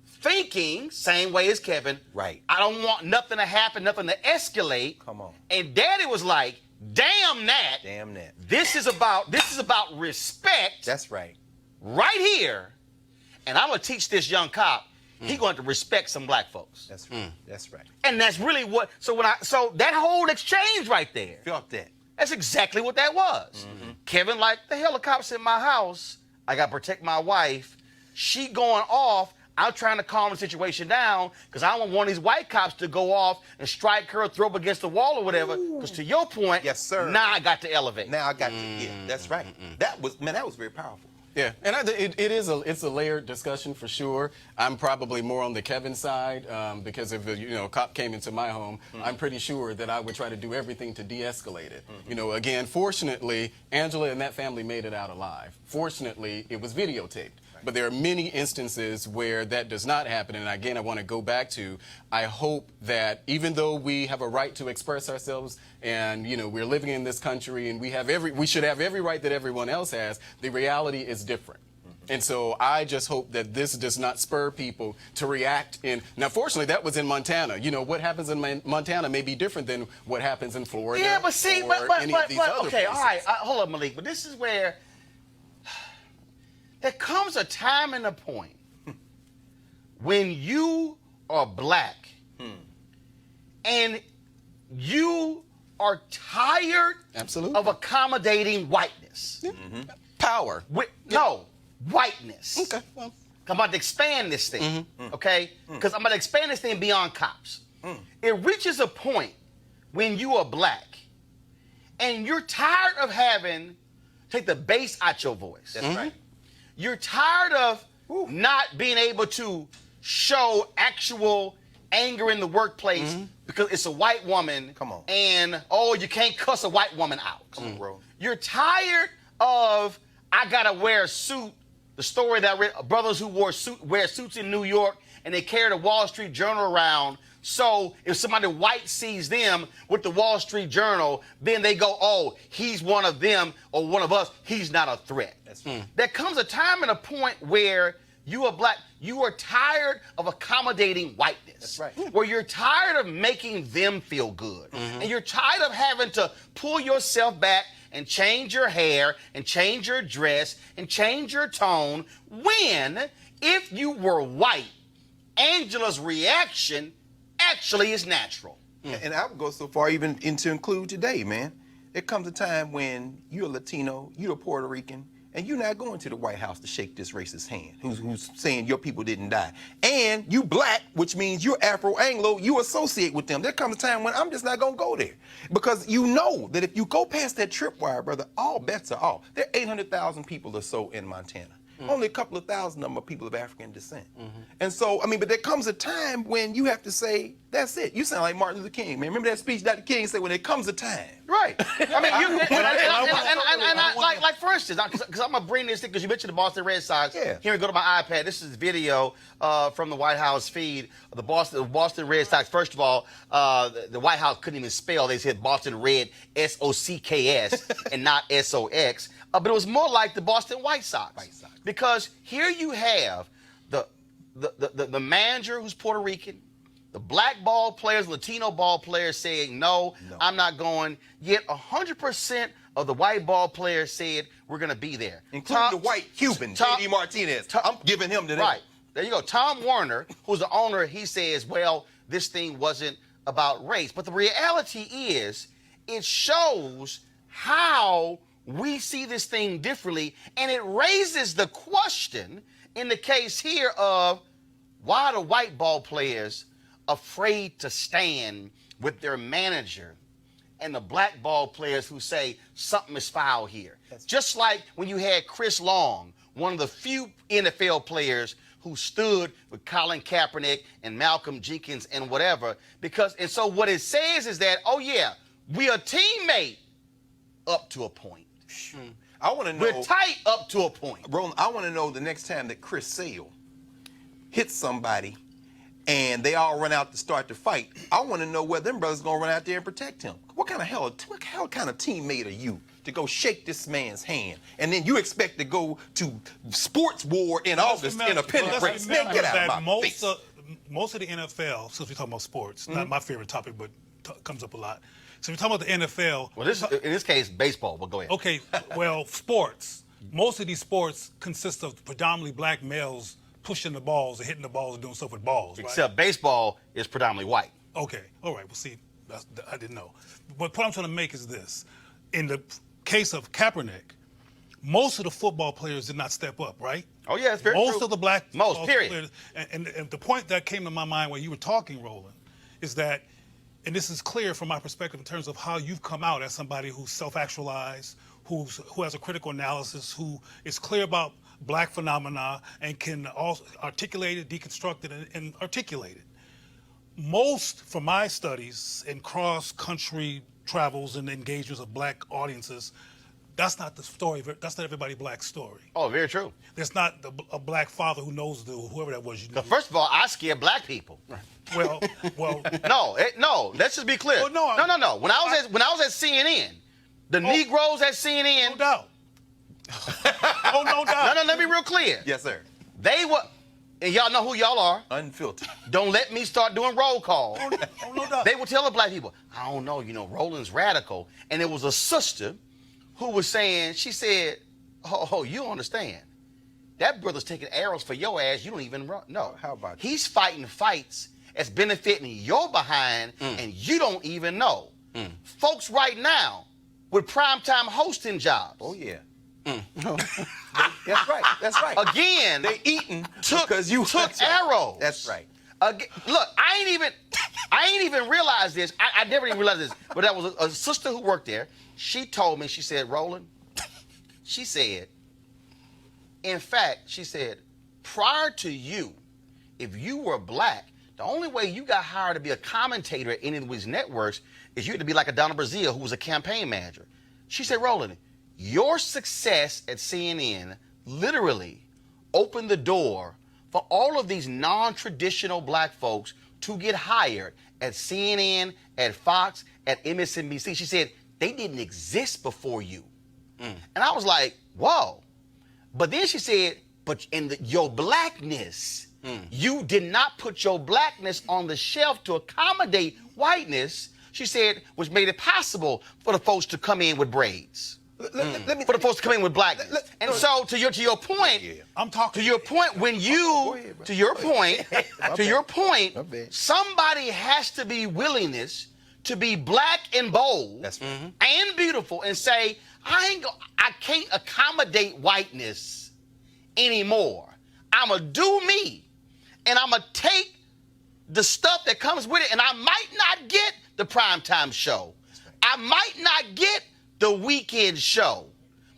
thinking, same way as Kevin, right. I don't want nothing to happen, nothing to escalate. Come on. And daddy was like, damn that. Damn that. This is about respect. That's right. Right here. And I'm going to teach this young cop, he going to respect some black folks. That's right. That's right. And that's really what, so that whole exchange right there. Felt that. That's exactly what that was. Kevin, like, the hell, the cops in my house. I got to protect my wife. She going off. I'm trying to calm the situation down because I don't want these white cops to go off and strike her, throw up against the wall or whatever. Because to your point, yes, sir. Now I got to elevate. Now I got to, yeah, that's right. That was very powerful. Yeah, and it's a layered discussion for sure. I'm probably more on the Kevin side because if a cop came into my home, I'm pretty sure that I would try to do everything to de-escalate it. Again, fortunately, Angela and that family made it out alive. Fortunately, it was videotaped. But there are many instances where that does not happen. And again, I want to go back to, I hope that even though we have a right to express ourselves and, we're living in this country and we should have every right that everyone else has, the reality is different. And so I just hope that this does not spur people to react now, fortunately, that was in Montana. What happens in Montana may be different than what happens in Florida. Yeah, but see, or any of these other okay, places. all right, hold up, Malik. But this is where there comes a time and a point when you are black and you are tired of accommodating whiteness. Power. No, whiteness. Okay. Well. I'm about to expand this thing, okay? Because I'm about to expand this thing beyond cops. It reaches a point when you are black and you're tired of having, take the bass out your voice. That's right. You're tired of not being able to show actual anger in the workplace because it's a white woman. Come on. And, you can't cuss a white woman out. Come on, bro. You're tired of, I got to wear a suit. The story that I read, brothers who wear suits in New York and they carry the Wall Street Journal around. So if somebody white sees them with the Wall Street Journal, then they go, oh, he's one of them or one of us. He's not a threat. That's right. There comes a time and a point where you are black. You are tired of accommodating whiteness. That's right. Where you're tired of making them feel good. And you're tired of having to pull yourself back and change your hair and change your dress and change your tone when, if you were white, Angela's reaction actually is natural. And I would go so far even to include today, man. There comes a time when you're a Latino, you're a Puerto Rican, and you're not going to the White House to shake this racist hand who's saying your people didn't die. And you black, which means you're Afro-Anglo, you associate with them. There comes a time when I'm just not going to go there. Because you know that if you go past that tripwire, brother, all bets are off. There are 800,000 people or so in Montana. Only a couple of thousand of them are people of African descent. And so, but there comes a time when you have to say, That's it. You sound like Martin Luther King, man. Remember that speech Dr. King said, when there comes a time. Right. I mean, like for instance, because I'm going to bring this thing, because you mentioned the Boston Red Sox. Yeah. Here we go to my iPad. This is video from the White House feed of the Boston Red Sox. First of all, the White House couldn't even spell. They said Boston Red, S-O-C-K-S, and not S-O-X. But it was more like the Boston White Sox. Because here you have the manager who's Puerto Rican, the black ball players, Latino ball players saying, no, I'm not going. Yet 100% of the white ball players said, we're going to be there. Including the white Cuban, J.D. Martinez. I'm giving him to that. Right. There you go. Tom Warner, who's the owner, he says, well, this thing wasn't about race. But the reality is, it shows how we see this thing differently, and it raises the question in the case here of why the white ball players afraid to stand with their manager and the black ball players who say something is foul here. Just like when you had Chris Long, one of the few NFL players who stood with Colin Kaepernick and Malcolm Jenkins and whatever, and so what it says is that, oh yeah, we are teammate up to a point. I want to know. We're tight up to a point. Roland, I want to know the next time that Chris Sale hits somebody and they all run out to start the fight, I want to know whether them brothers going to run out there and protect him. What kind of teammate are you to go shake this man's hand, and then you expect to go to sports war in August in a pennant race? Man, get out of my face. Most of the NFL, since we're talking about sports, not my favorite topic, but comes up a lot. So we're talking about the NFL. Well, in this case, baseball, but go ahead. Okay, well, sports. Most of these sports consist of predominantly black males pushing the balls and hitting the balls and doing stuff with balls, right? Except baseball is predominantly white. Okay, all right. Well, see, I didn't know. But what I'm trying to make is this. In the case of Kaepernick, most of the football players did not step up, right? Oh, yeah, it's very true. Most of the black period. players. And the point that came to my mind when you were talking, Roland, is that, and this is clear from my perspective in terms of how you've come out as somebody who's self-actualized, who has a critical analysis, who is clear about black phenomena and can also articulate it, deconstruct it, and articulate it. Most, from my studies in cross-country travels and engagements of black audiences, that's not the story. That's not everybody black's story. Oh, very true. There's not a black father who knows whoever that was. First of all, I scare black people. Well. No. Let's just be clear. Well, no. When I was at CNN, the Negroes at CNN. No doubt. No doubt. No, let me be real clear. Yes, sir. They were, and y'all know who y'all are. Unfiltered. Don't let me start doing roll call. No doubt. They were telling black people, I don't know, Roland's radical. And it was a sister who was saying, she said, oh, you don't understand. That brother's taking arrows for your ass. You don't even run. No. How about He's fighting fights that's benefiting your behind, and you don't even know. Folks right now with primetime hosting jobs. Oh, yeah. That's right. That's right. Again, they eating because you took arrows. That's right. Look, I ain't even realized this. I never even realized this. But that was a sister who worked there. She told me. She said, Roland. She said, in fact, she said, prior to you, if you were black, the only way you got hired to be a commentator at any of these networks is you had to be like a Donna Brazile, who was a campaign manager. She said, Roland, your success at CNN literally opened the door for all of these non-traditional black folks to get hired at CNN, at Fox, at MSNBC. She said, they didn't exist before you. And I was like, whoa. But then she said, but your blackness, you did not put your blackness on the shelf to accommodate whiteness, she said, which made it possible for the folks to come in with braids. For the folks to come in with blackness. And so to your point, I'm talking to your point, when you to your point, somebody has to be willingness to be black and bold and beautiful and say, I can't accommodate whiteness anymore. I'ma do me, and I'ma take the stuff that comes with it, and I might not get the primetime show. I might not get the weekend show,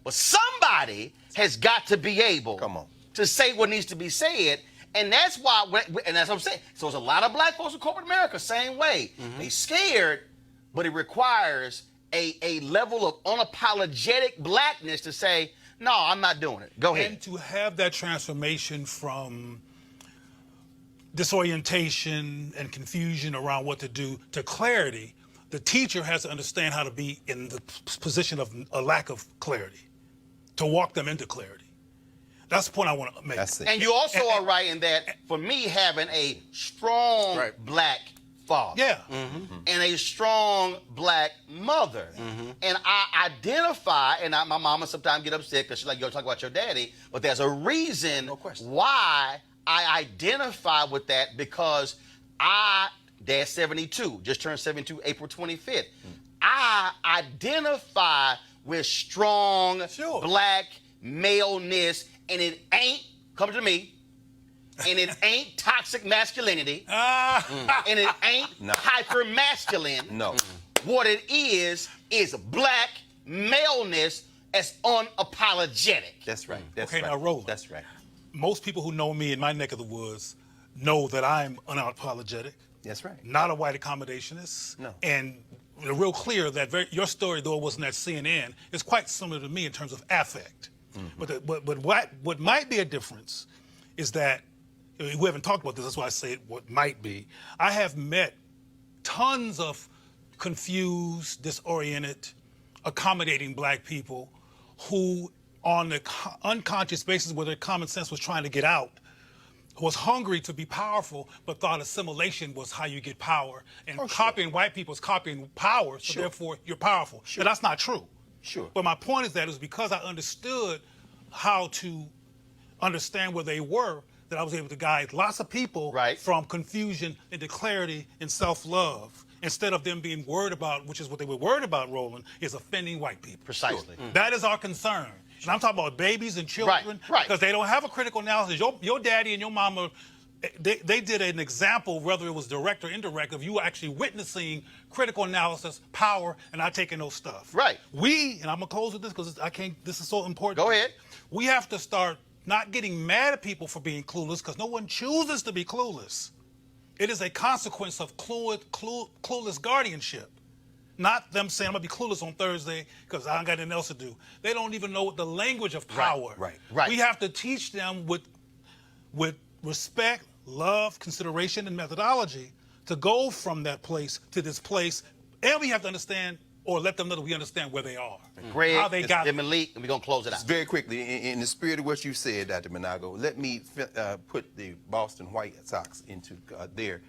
but somebody has got to be able to say what needs to be said. And that's why, and that's what I'm saying. So there's a lot of black folks in corporate America, same way. They scared, but it requires a level of unapologetic blackness to say, no, I'm not doing it. Go ahead. And to have that transformation from disorientation and confusion around what to do to clarity, the teacher has to understand how to be in the position of a lack of clarity, to walk them into clarity. That's the point I want to make. And you also are right in that, for me, having a strong black father and a strong black mother, and I identify, and my mama sometimes get upset because she's like, you talk about your daddy, but there's a reason why I identify with that, because Dad's 72, just turned 72 April 25th. I identify with strong black maleness, and it ain't, come to me, and it ain't toxic masculinity, and it ain't hyper-masculine. No. What it is black maleness as unapologetic. That's right. That's okay, right. now Roland. That's right. Most people who know me in my neck of the woods know that I'm unapologetic. That's right. Not a white accommodationist. No. And real clear that your story, though it wasn't at CNN, is quite similar to me in terms of affect. But what might be a difference is that, we haven't talked about this, that's why I say what might be. I have met tons of confused, disoriented, accommodating black people who, on the unconscious basis where their common sense was trying to get out, was hungry to be powerful, but thought assimilation was how you get power. And copying white people is copying power, so therefore you're powerful. And that's not true. But my point is that it was because I understood how to understand where they were that I was able to guide lots of people from confusion into clarity and self-love, instead of them being worried about, which is what they were worried about, Roland, is offending white people. Precisely. That is our concern. And I'm talking about babies and children, because they don't have a critical analysis. Your daddy and your mama, they did an example, whether it was direct or indirect, of you actually witnessing critical analysis, power, and not taking no stuff. We, and I'm gonna close with this because this is so important. Go ahead. We have to start not getting mad at people for being clueless, because no one chooses to be clueless. It is a consequence of clueless guardianship. Not them saying, I'm going to be clueless on Thursday because I don't got anything else to do. They don't even know the language of power. We have to teach them with respect, love, consideration, and methodology to go from that place to this place. And we have to understand, or let them know that we understand where they are. Greg, how they got Malik, and we're going to close it out. Just very quickly, in the spirit of what you said, Dr. Monago, let me put the Boston White Sox into their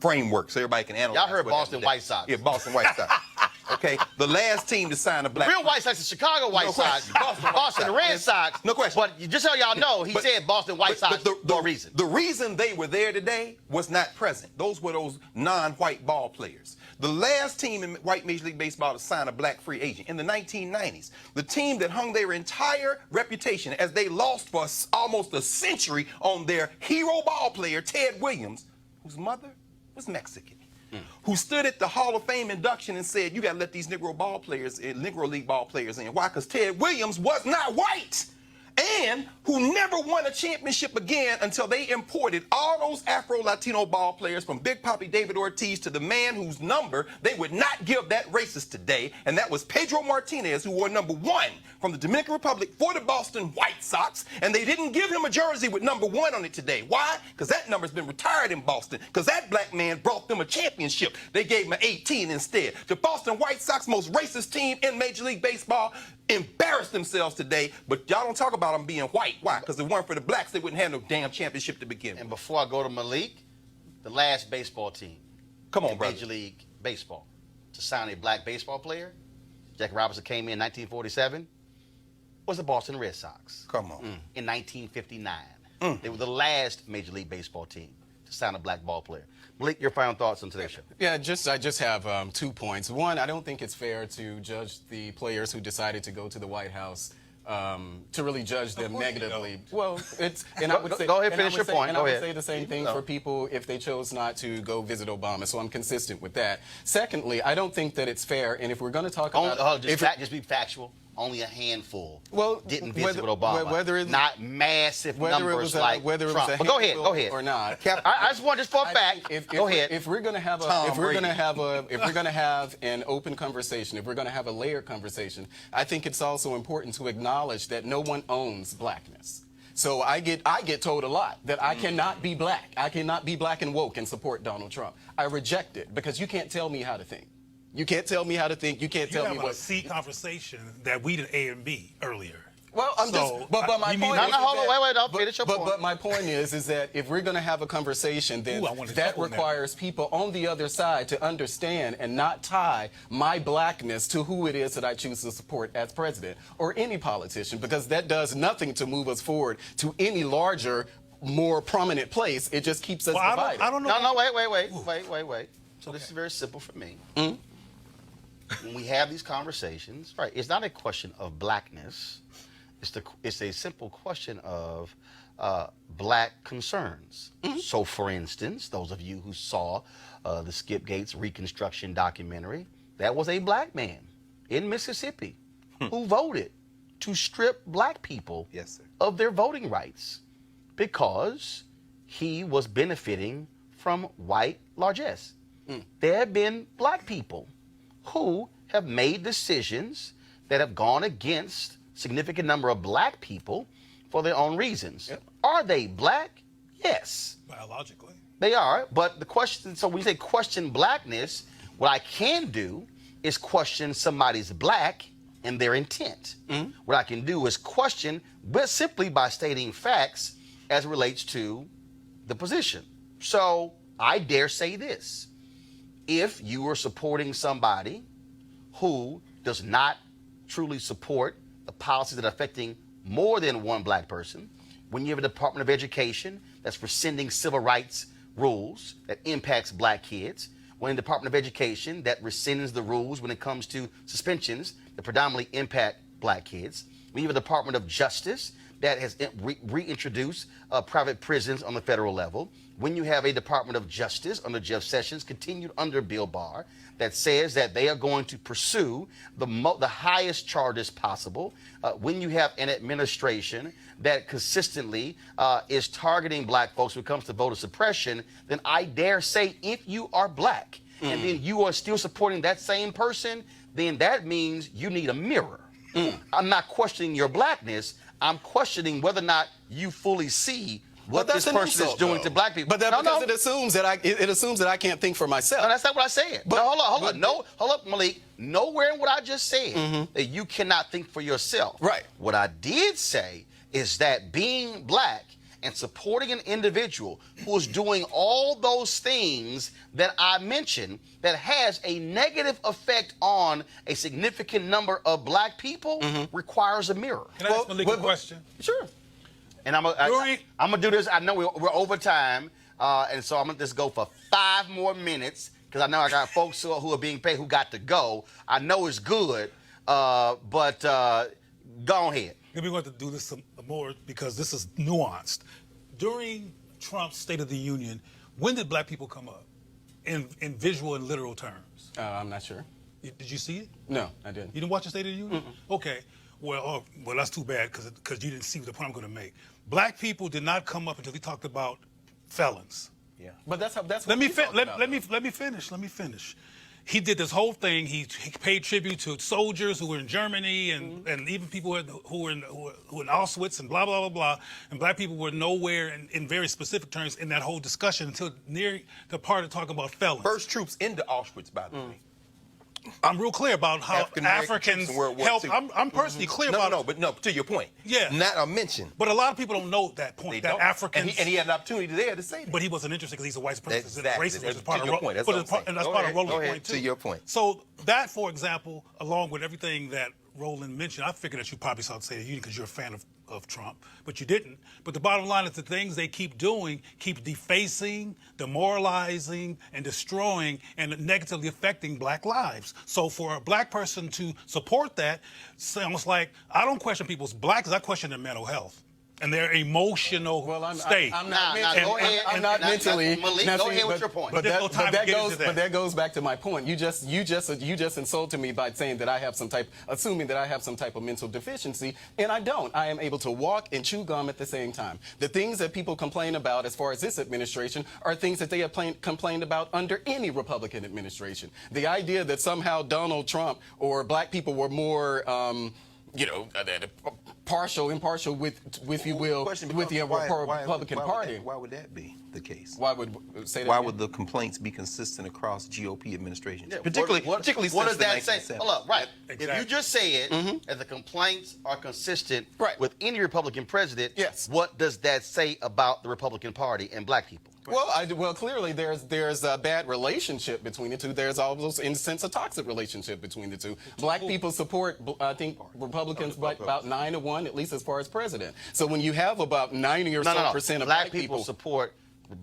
framework so everybody can analyze. Y'all heard Boston White Sox. Yeah, Boston White Sox. Okay, the last team to sign a black. Real White Sox is Chicago White Sox. Boston Red Sox. No question. But just so y'all know, he said Boston White Sox for a reason. The reason they were there today was not present. Those were those non-white ball players. The last team in white Major League Baseball to sign a black free agent in the 1990s. The team that hung their entire reputation as they lost for almost a century on their hero ball player, Ted Williams, whose mother was Mexican, who stood at the Hall of Fame induction and said, you got to let these Negro ball players, Negro League ball players in. Why? Because Ted Williams was not white. And who never won a championship again until they imported all those Afro-Latino ball players, from Big Papi David Ortiz to the man whose number they would not give that racist today, and that was Pedro Martinez, who wore #1 from the Dominican Republic for the Boston White Sox, and they didn't give him a jersey with #1 on it today. Why? Because that number's been retired in Boston, because that black man brought them a championship. They gave him an 18 instead. The Boston White Sox, most racist team in Major League Baseball, embarrassed themselves today, but y'all don't talk about them being white. Why? Because if it weren't for the blacks, they wouldn't have no damn championship to begin with. And before I go to Malik, the last baseball team in Major League Baseball to sign a black baseball player, Jackie Robinson came in 1947, was the Boston Red Sox. Come on. In 1959. They were the last Major League Baseball team to sign a black ball player. Malik, your final thoughts on today's show? Yeah, I just have 2 points. One, I don't think it's fair to judge the players who decided to go to the White House, to really judge them negatively. Well, it's, and I would say, go ahead, finish your point. And I would say the same thing for people if they chose not to go visit Obama. So I'm consistent with that. Secondly, I don't think that it's fair. And if we're going to talk about, just be factual. only a handful Well, didn't visit with Obama. Not massive numbers like whether it Trump. was a But go ahead. or not. I just want this for a fact. Go ahead. If we're going to have an open conversation, if we're going to have a layered conversation, I think it's also important to acknowledge that no one owns blackness. So I get told a lot that I cannot be black. I cannot be black and woke and support Donald Trump. I reject it because you can't tell me how to think. You can't tell me how to think. You can't tell me what. You have a C conversation that we did A and B earlier. Well, but my point is, But my point is that if we're going to have a conversation, then that requires people on the other side to understand and not tie my blackness to who it is that I choose to support as president or any politician, because that does nothing to move us forward to any larger, more prominent place. It just keeps us divided. I don't know. No, wait. So this is very simple for me. Mm-hmm. When we have these conversations, right, it's not a question of blackness. It's a simple question of black concerns. Mm-hmm. So, for instance, those of you who saw the Skip Gates Reconstruction documentary, that was a black man in Mississippi who voted to strip black people of their voting rights because he was benefiting from white largesse. There have been black people who have made decisions that have gone against significant number of black people for their own reasons. Yep. Are they black? Yes. Biologically. They are, but the question, so when you say question blackness, what I can do is question somebody's black and their intent. What I can do is question, but simply by stating facts as it relates to the position. So I dare say this. If you are supporting somebody who does not truly support the policies that are affecting more than one black person, when you have a Department of Education that's rescinding civil rights rules that impacts black kids, when a Department of Education that rescinds the rules when it comes to suspensions that predominantly impact black kids, when you have a Department of Justice that has reintroduced private prisons on the federal level, when you have a Department of Justice under Jeff Sessions, continued under Bill Barr, that says that they are going to pursue the highest charges possible, when you have an administration that consistently is targeting black folks when it comes to voter suppression, then I dare say if you are black and then you are still supporting that same person, then that means you need a mirror. I'm not questioning your blackness. I'm questioning whether or not you fully see what this person is doing to black people. But because it assumes that I can't think for myself. No, that's not what I said. But hold up, Malik. Nowhere in what I just said that you cannot think for yourself. Right. What I did say is that being black and supporting an individual who is doing all those things that I mentioned that has a negative effect on a significant number of black people requires a mirror. Can I ask Malik a question? Sure. And I'm gonna do this. I know we're over time, and so I'm gonna just go for 5 more minutes because I know I got folks who are being paid who got to go. I know it's good, but go ahead. Maybe we want to do this some more because this is nuanced. During Trump's State of the Union, when did black people come up in visual and literal terms? I'm not sure. Did you see it? No, I didn't. You didn't watch the State of the Union? Okay. Well, that's too bad because you didn't see the point I'm going to make. Black people did not come up until he talked about felons. Yeah. But that's let me finish. He did this whole thing. He paid tribute to soldiers who were in Germany and even people who were in Auschwitz and blah, blah, blah, blah. And black people were nowhere in very specific terms in that whole discussion until near the part of talking about felons. First troops into Auschwitz, by the way. I'm real clear about how Africans help. I'm personally clear about it. No, to your point. Yeah. Not a mention. But a lot of people don't know that point. That Africans. And he had an opportunity there to say that. But he wasn't interested because he's a white person. Exactly. Racist, That's part of your point. That's part of Roland's point, too. To your point. So that, for example, along with everything that Roland mentioned, I figured that you probably saw the State of the Union because you're a fan of Trump, but you didn't. But the bottom line is the things they keep doing keep defacing, demoralizing, and destroying and negatively affecting black lives. So for a black person to support that, it's almost like I don't question people's blackness, I question their mental health. and their emotional state. I'm not mentally. Malik, go ahead with your point. But that goes back to my point. You just insulted me by saying that assuming that I have some type of mental deficiency, and I don't. I am able to walk and chew gum at the same time. The things that people complain about as far as this administration are things that they have complained about under any Republican administration. The idea that somehow Donald Trump or black people were more impartial with if you will, with the Republican Party. Why would that be the case? Why would the complaints be consistent across GOP administrations? Yeah, particularly what since does that the say? 1970s. Hold up, right. Exactly. If you just say it, that the complaints are consistent with any Republican president, yes. What does that say about the Republican Party and black people? Well, clearly there's a bad relationship between the two. There's almost, in a sense, a toxic relationship between the two. Black people support, I think, Republicans by about 9-1, at least as far as president. So when you have about 90 or so percent of black people support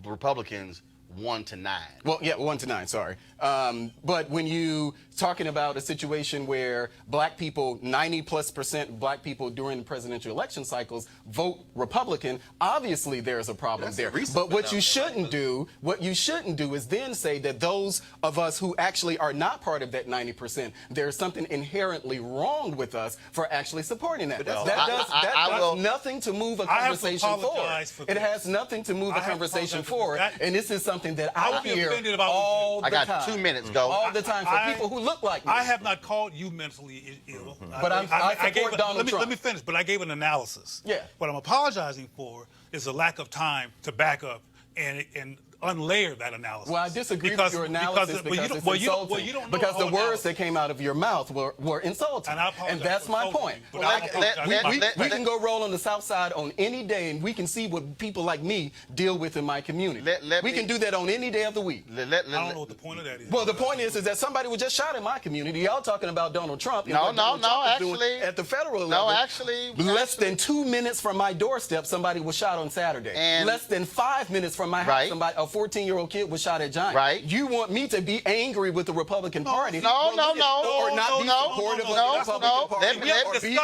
Republicans 1-9. Well, yeah, 1-9. Sorry. But when you talking about a situation where black people, 90+% black people during the presidential election cycles vote Republican, obviously there's a problem there. But what you shouldn't do is then say that those of us who actually are not part of that 90%, there's something inherently wrong with us for actually supporting that. That does nothing to move a conversation forward. It has nothing to move a conversation forward, and this is something that I hear all the time. I got 2 minutes, go. All the time for people who look like me. I have not called you mentally ill. But I support Donald Trump. Let me finish, but I gave an analysis. Yeah. What I'm apologizing for is the lack of time to back up and unlayer that analysis. Well, I disagree with your analysis because it's insulting. Because the words that came out of your mouth were insulting. And that's my point. We can go roll on the South Side on any day, and we can see what people like me deal with in my community. We can do that on any day of the week. I don't know what the point of that is. Well, the point is that somebody was just shot in my community. Y'all talking about Donald Trump. Actually, at the federal level. Less than 2 minutes from my doorstep, somebody was shot on Saturday. And less than 5 minutes from my house, a 14-year-old kid was shot at Giant. Right. You want me to be angry with the Republican Party? Or not be supportive of the Republican Party?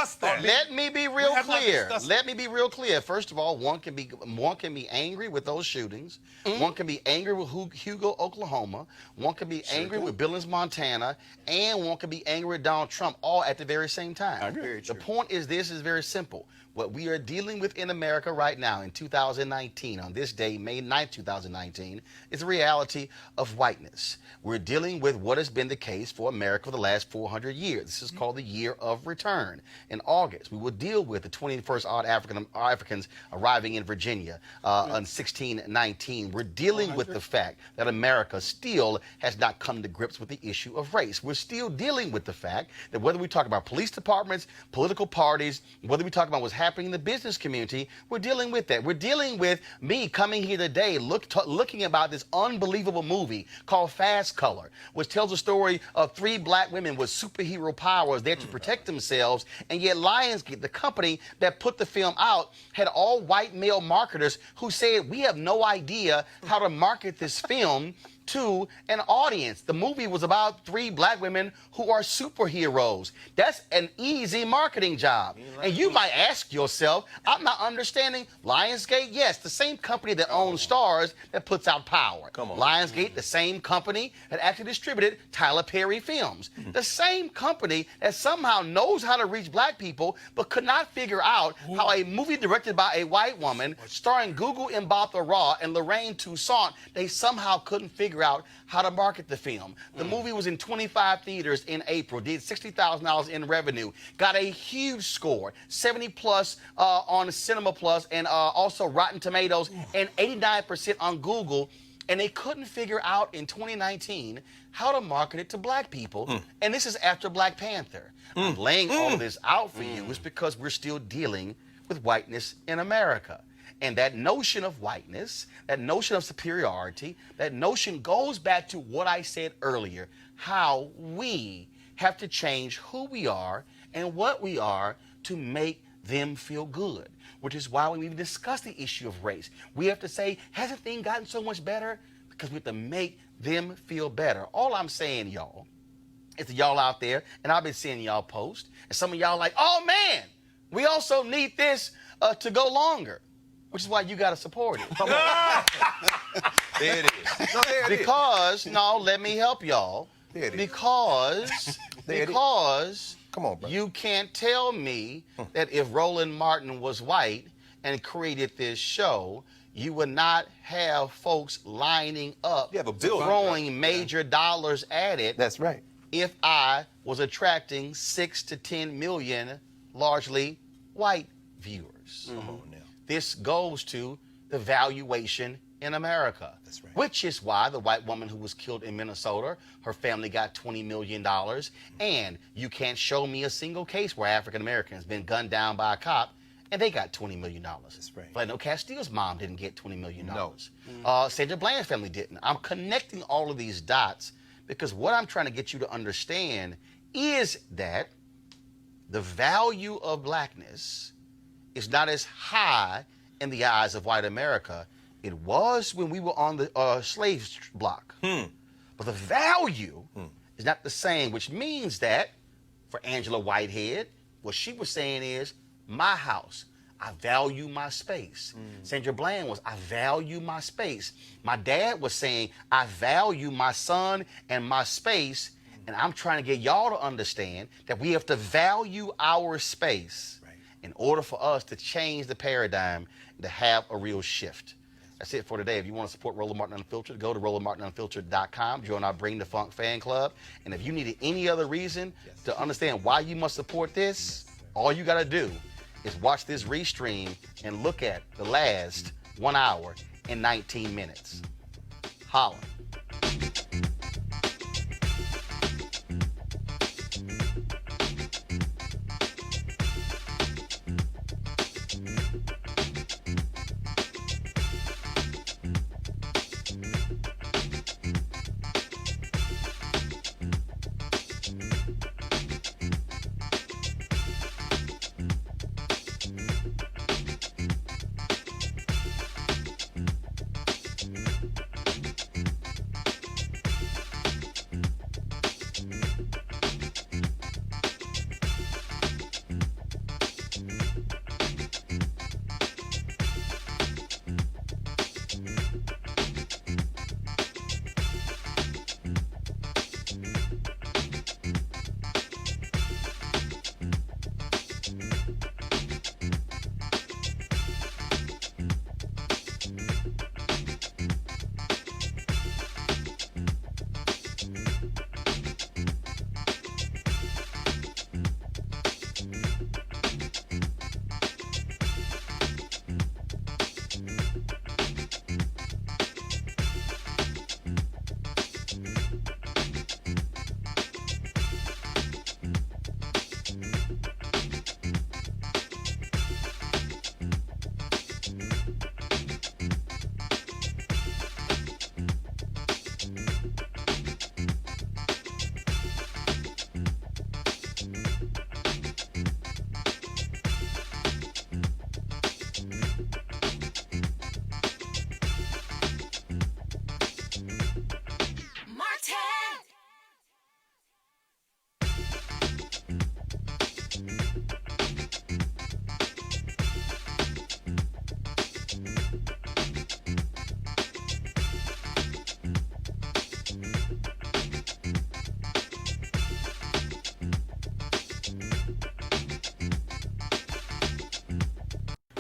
Let me be real clear. Let me be real clear. First of all, one can be angry with those shootings. One can be angry with Hugo, Oklahoma. One can be angry with Billings, Montana, and one can be angry with Donald Trump, all at the very same time. I agree. The point is this is very simple. What we are dealing with in America right now in 2019, on this day, May 9th, 2019, is the reality of whiteness. We're dealing with what has been the case for America for the last 400 years. This is called the Year of Return. In August, we will deal with the 21st odd Africans arriving in Virginia on 1619. We're dealing with the fact that America still has not come to grips with the issue of race. We're still dealing with the fact that whether we talk about police departments, political parties, whether we talk about what's happening in the business community, we're dealing with that. We're dealing with me coming here today looking about this unbelievable movie called Fast Color, which tells a story of 3 black women with superhero powers there to protect themselves, and yet Lionsgate, the company that put the film out, had all white male marketers who said, we have no idea how to market this film to an audience. The movie was about 3 black women who are superheroes. That's an easy marketing job. And you might ask yourself, I'm not understanding. Lionsgate, yes, the same company that owns Stars that puts out Power. Lionsgate, the same company that actually distributed Tyler Perry films. The same company that somehow knows how to reach black people but could not figure out how a movie directed by a white woman starring Gugu Mbatha Raw and Lorraine Toussaint, they somehow couldn't figure out how to market the film. The movie was in 25 theaters in April, did $60,000 in revenue, got a huge score, 70+ on Cinema Plus, and also Rotten Tomatoes, and 89% on Google. And they couldn't figure out in 2019 how to market it to black people. And this is after Black Panther. I'm laying all of this out for you is because we're still dealing with whiteness in America. And that notion of whiteness, that notion of superiority, that notion goes back to what I said earlier, how we have to change who we are and what we are to make them feel good, which is why when we discuss the issue of race, we have to say, hasn't things gotten so much better? Because we have to make them feel better. All I'm saying, y'all, is to y'all out there, and I've been seeing y'all post, and some of y'all like, oh man, We also need this to go longer, which is why you got to support it. Come on. There it is. No, there it Because, no, let me help y'all. There it is. Because come on, bro. You can't tell me that if Roland Martin was white and created this show, you would not have folks lining up, throwing major dollars at it. That's right. If I was attracting 6 to 10 million largely white viewers. Come on now. This goes to the valuation in America. That's right. Which is why the white woman who was killed in Minnesota, her family got $20 million. And you can't show me a single case where African American has been gunned down by a cop and they got $20 million. That's right. Philando Castile's mom didn't get $20 million. No. Sandra Bland's family didn't. I'm connecting all of these dots because what I'm trying to get you to understand is that the value of blackness is not as high in the eyes of white America. It was when we were on the slave block. But the value is not the same, which means that for Angela Whitehead, what she was saying is, my house, I value my space. Sandra Bland was, I value my space. My dad was saying, I value my son and my space. And I'm trying to get y'all to understand that we have to value our space in order for us to change the paradigm and to have a real shift. That's it for today. If you want to support Roland Martin Unfiltered, go to RolandMartinUnfiltered.com, join our Bring the Funk fan club. And if you needed any other reason to understand why you must support this, all you got to do is watch this restream and look at the last 1 hour and 19 minutes. Holla.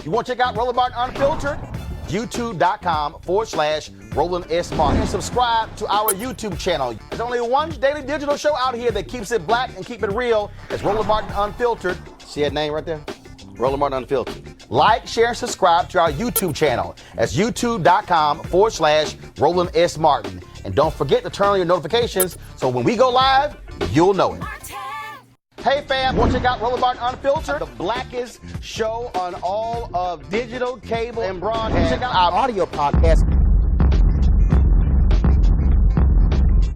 You want to check out Roland Martin Unfiltered? YouTube.com/Roland S. Martin. And subscribe to our YouTube channel. There's only one daily digital show out here that keeps it black and keep it real. It's Roland Martin Unfiltered. See that name right there? Roland Martin Unfiltered. Like, share, and subscribe to our YouTube channel. That's YouTube.com/Roland S. Martin. And don't forget to turn on your notifications so when we go live, you'll know it. Hey fam, want to check out Roland Martin Unfiltered? The blackest show on all of digital, cable, and broadcast. Check out our audio podcast.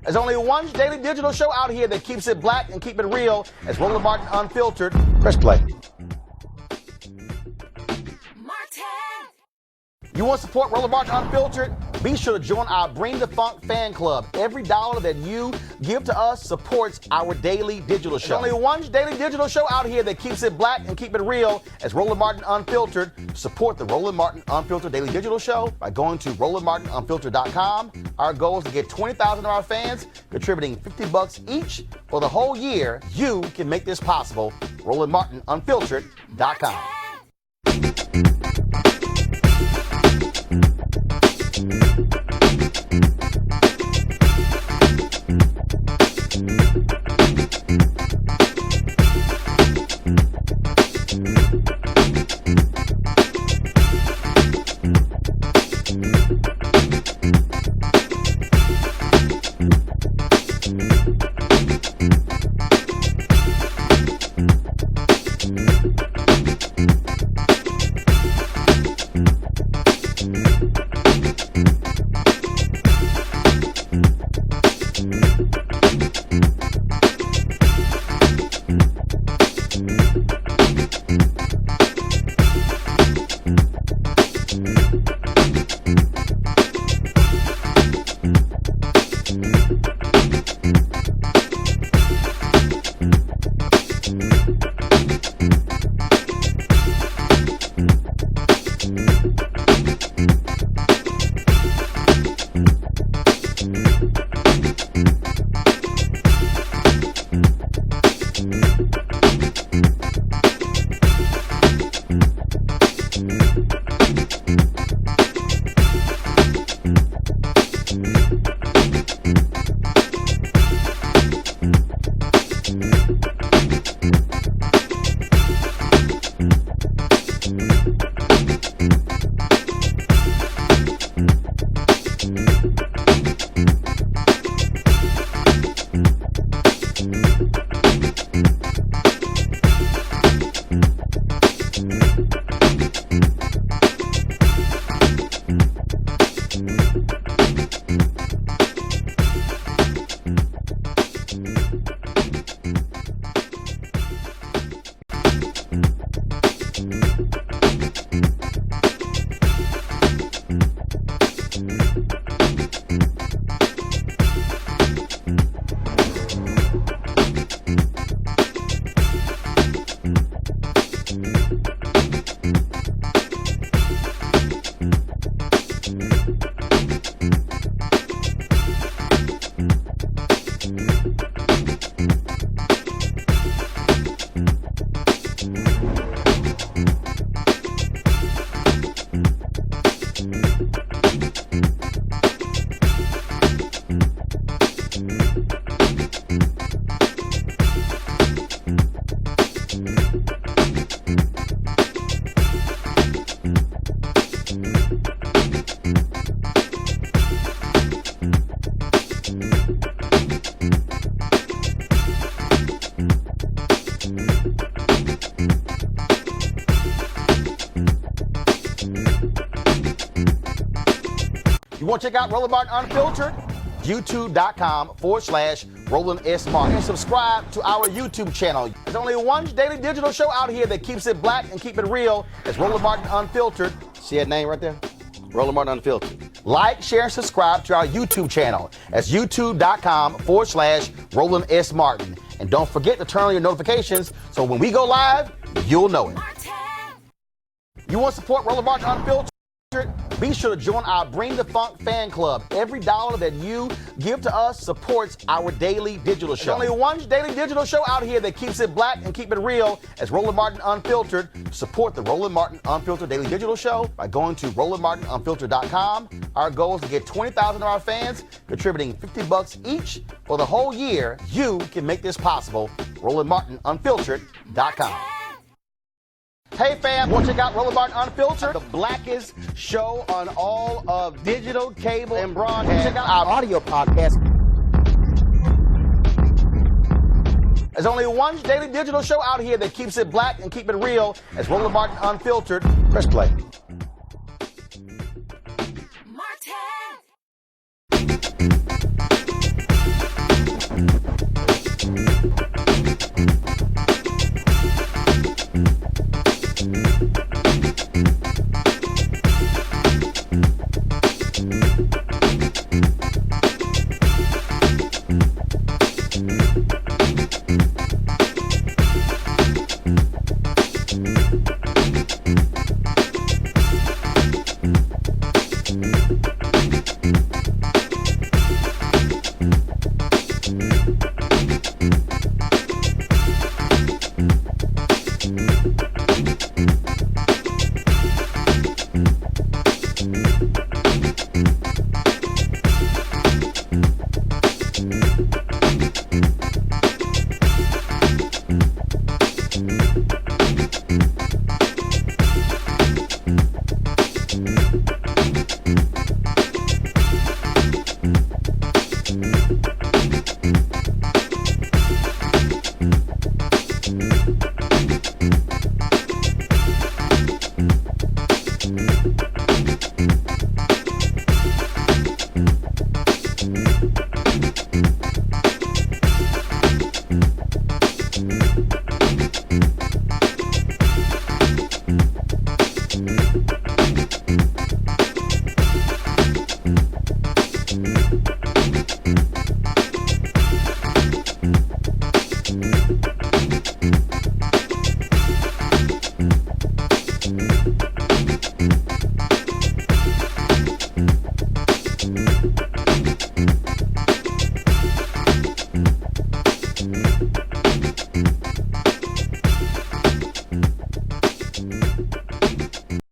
There's only one daily digital show out here that keeps it black and keep it real. It's Roland Martin Unfiltered. Press play. You want to support Roland Martin Unfiltered? Be sure to join our Bring the Funk fan club. Every dollar that you give to us supports our daily digital show. There's only one daily digital show out here that keeps it black and keep it real as Roland Martin Unfiltered. Support the Roland Martin Unfiltered Daily Digital Show by going to RolandMartinUnfiltered.com. Our goal is to get 20,000 of our fans contributing $50 each for the whole year. You can make this possible. RolandMartinUnfiltered.com. You want to check out Roland Martin Unfiltered? YouTube.com/Roland S. Martin. And subscribe to our YouTube channel. There's only one daily digital show out here that keeps it black and keep it real. It's Roland Martin Unfiltered. See that name right there? Roland Martin Unfiltered. Like, share, and subscribe to our YouTube channel. That's YouTube.com/Roland S. Martin. And don't forget to turn on your notifications so when we go live, you'll know it. You want to support Roland Martin Unfiltered? Be sure to join our Bring the Funk fan club. Every dollar that you give to us supports our daily digital show. There's only one daily digital show out here that keeps it black and keep it real as Roland Martin Unfiltered. Support the Roland Martin Unfiltered Daily Digital Show by going to RolandMartinUnfiltered.com. Our goal is to get 20,000 of our fans contributing $50 each for the whole year. You can make this possible. RolandMartinUnfiltered.com. Hey fam, want to check out Roland Martin Unfiltered? The blackest show on all of digital, cable, and broadcast. Check out our audio podcast. There's only one daily digital show out here that keeps it black and keep it real. It's Roland Martin Unfiltered. Press play. Martin. fine.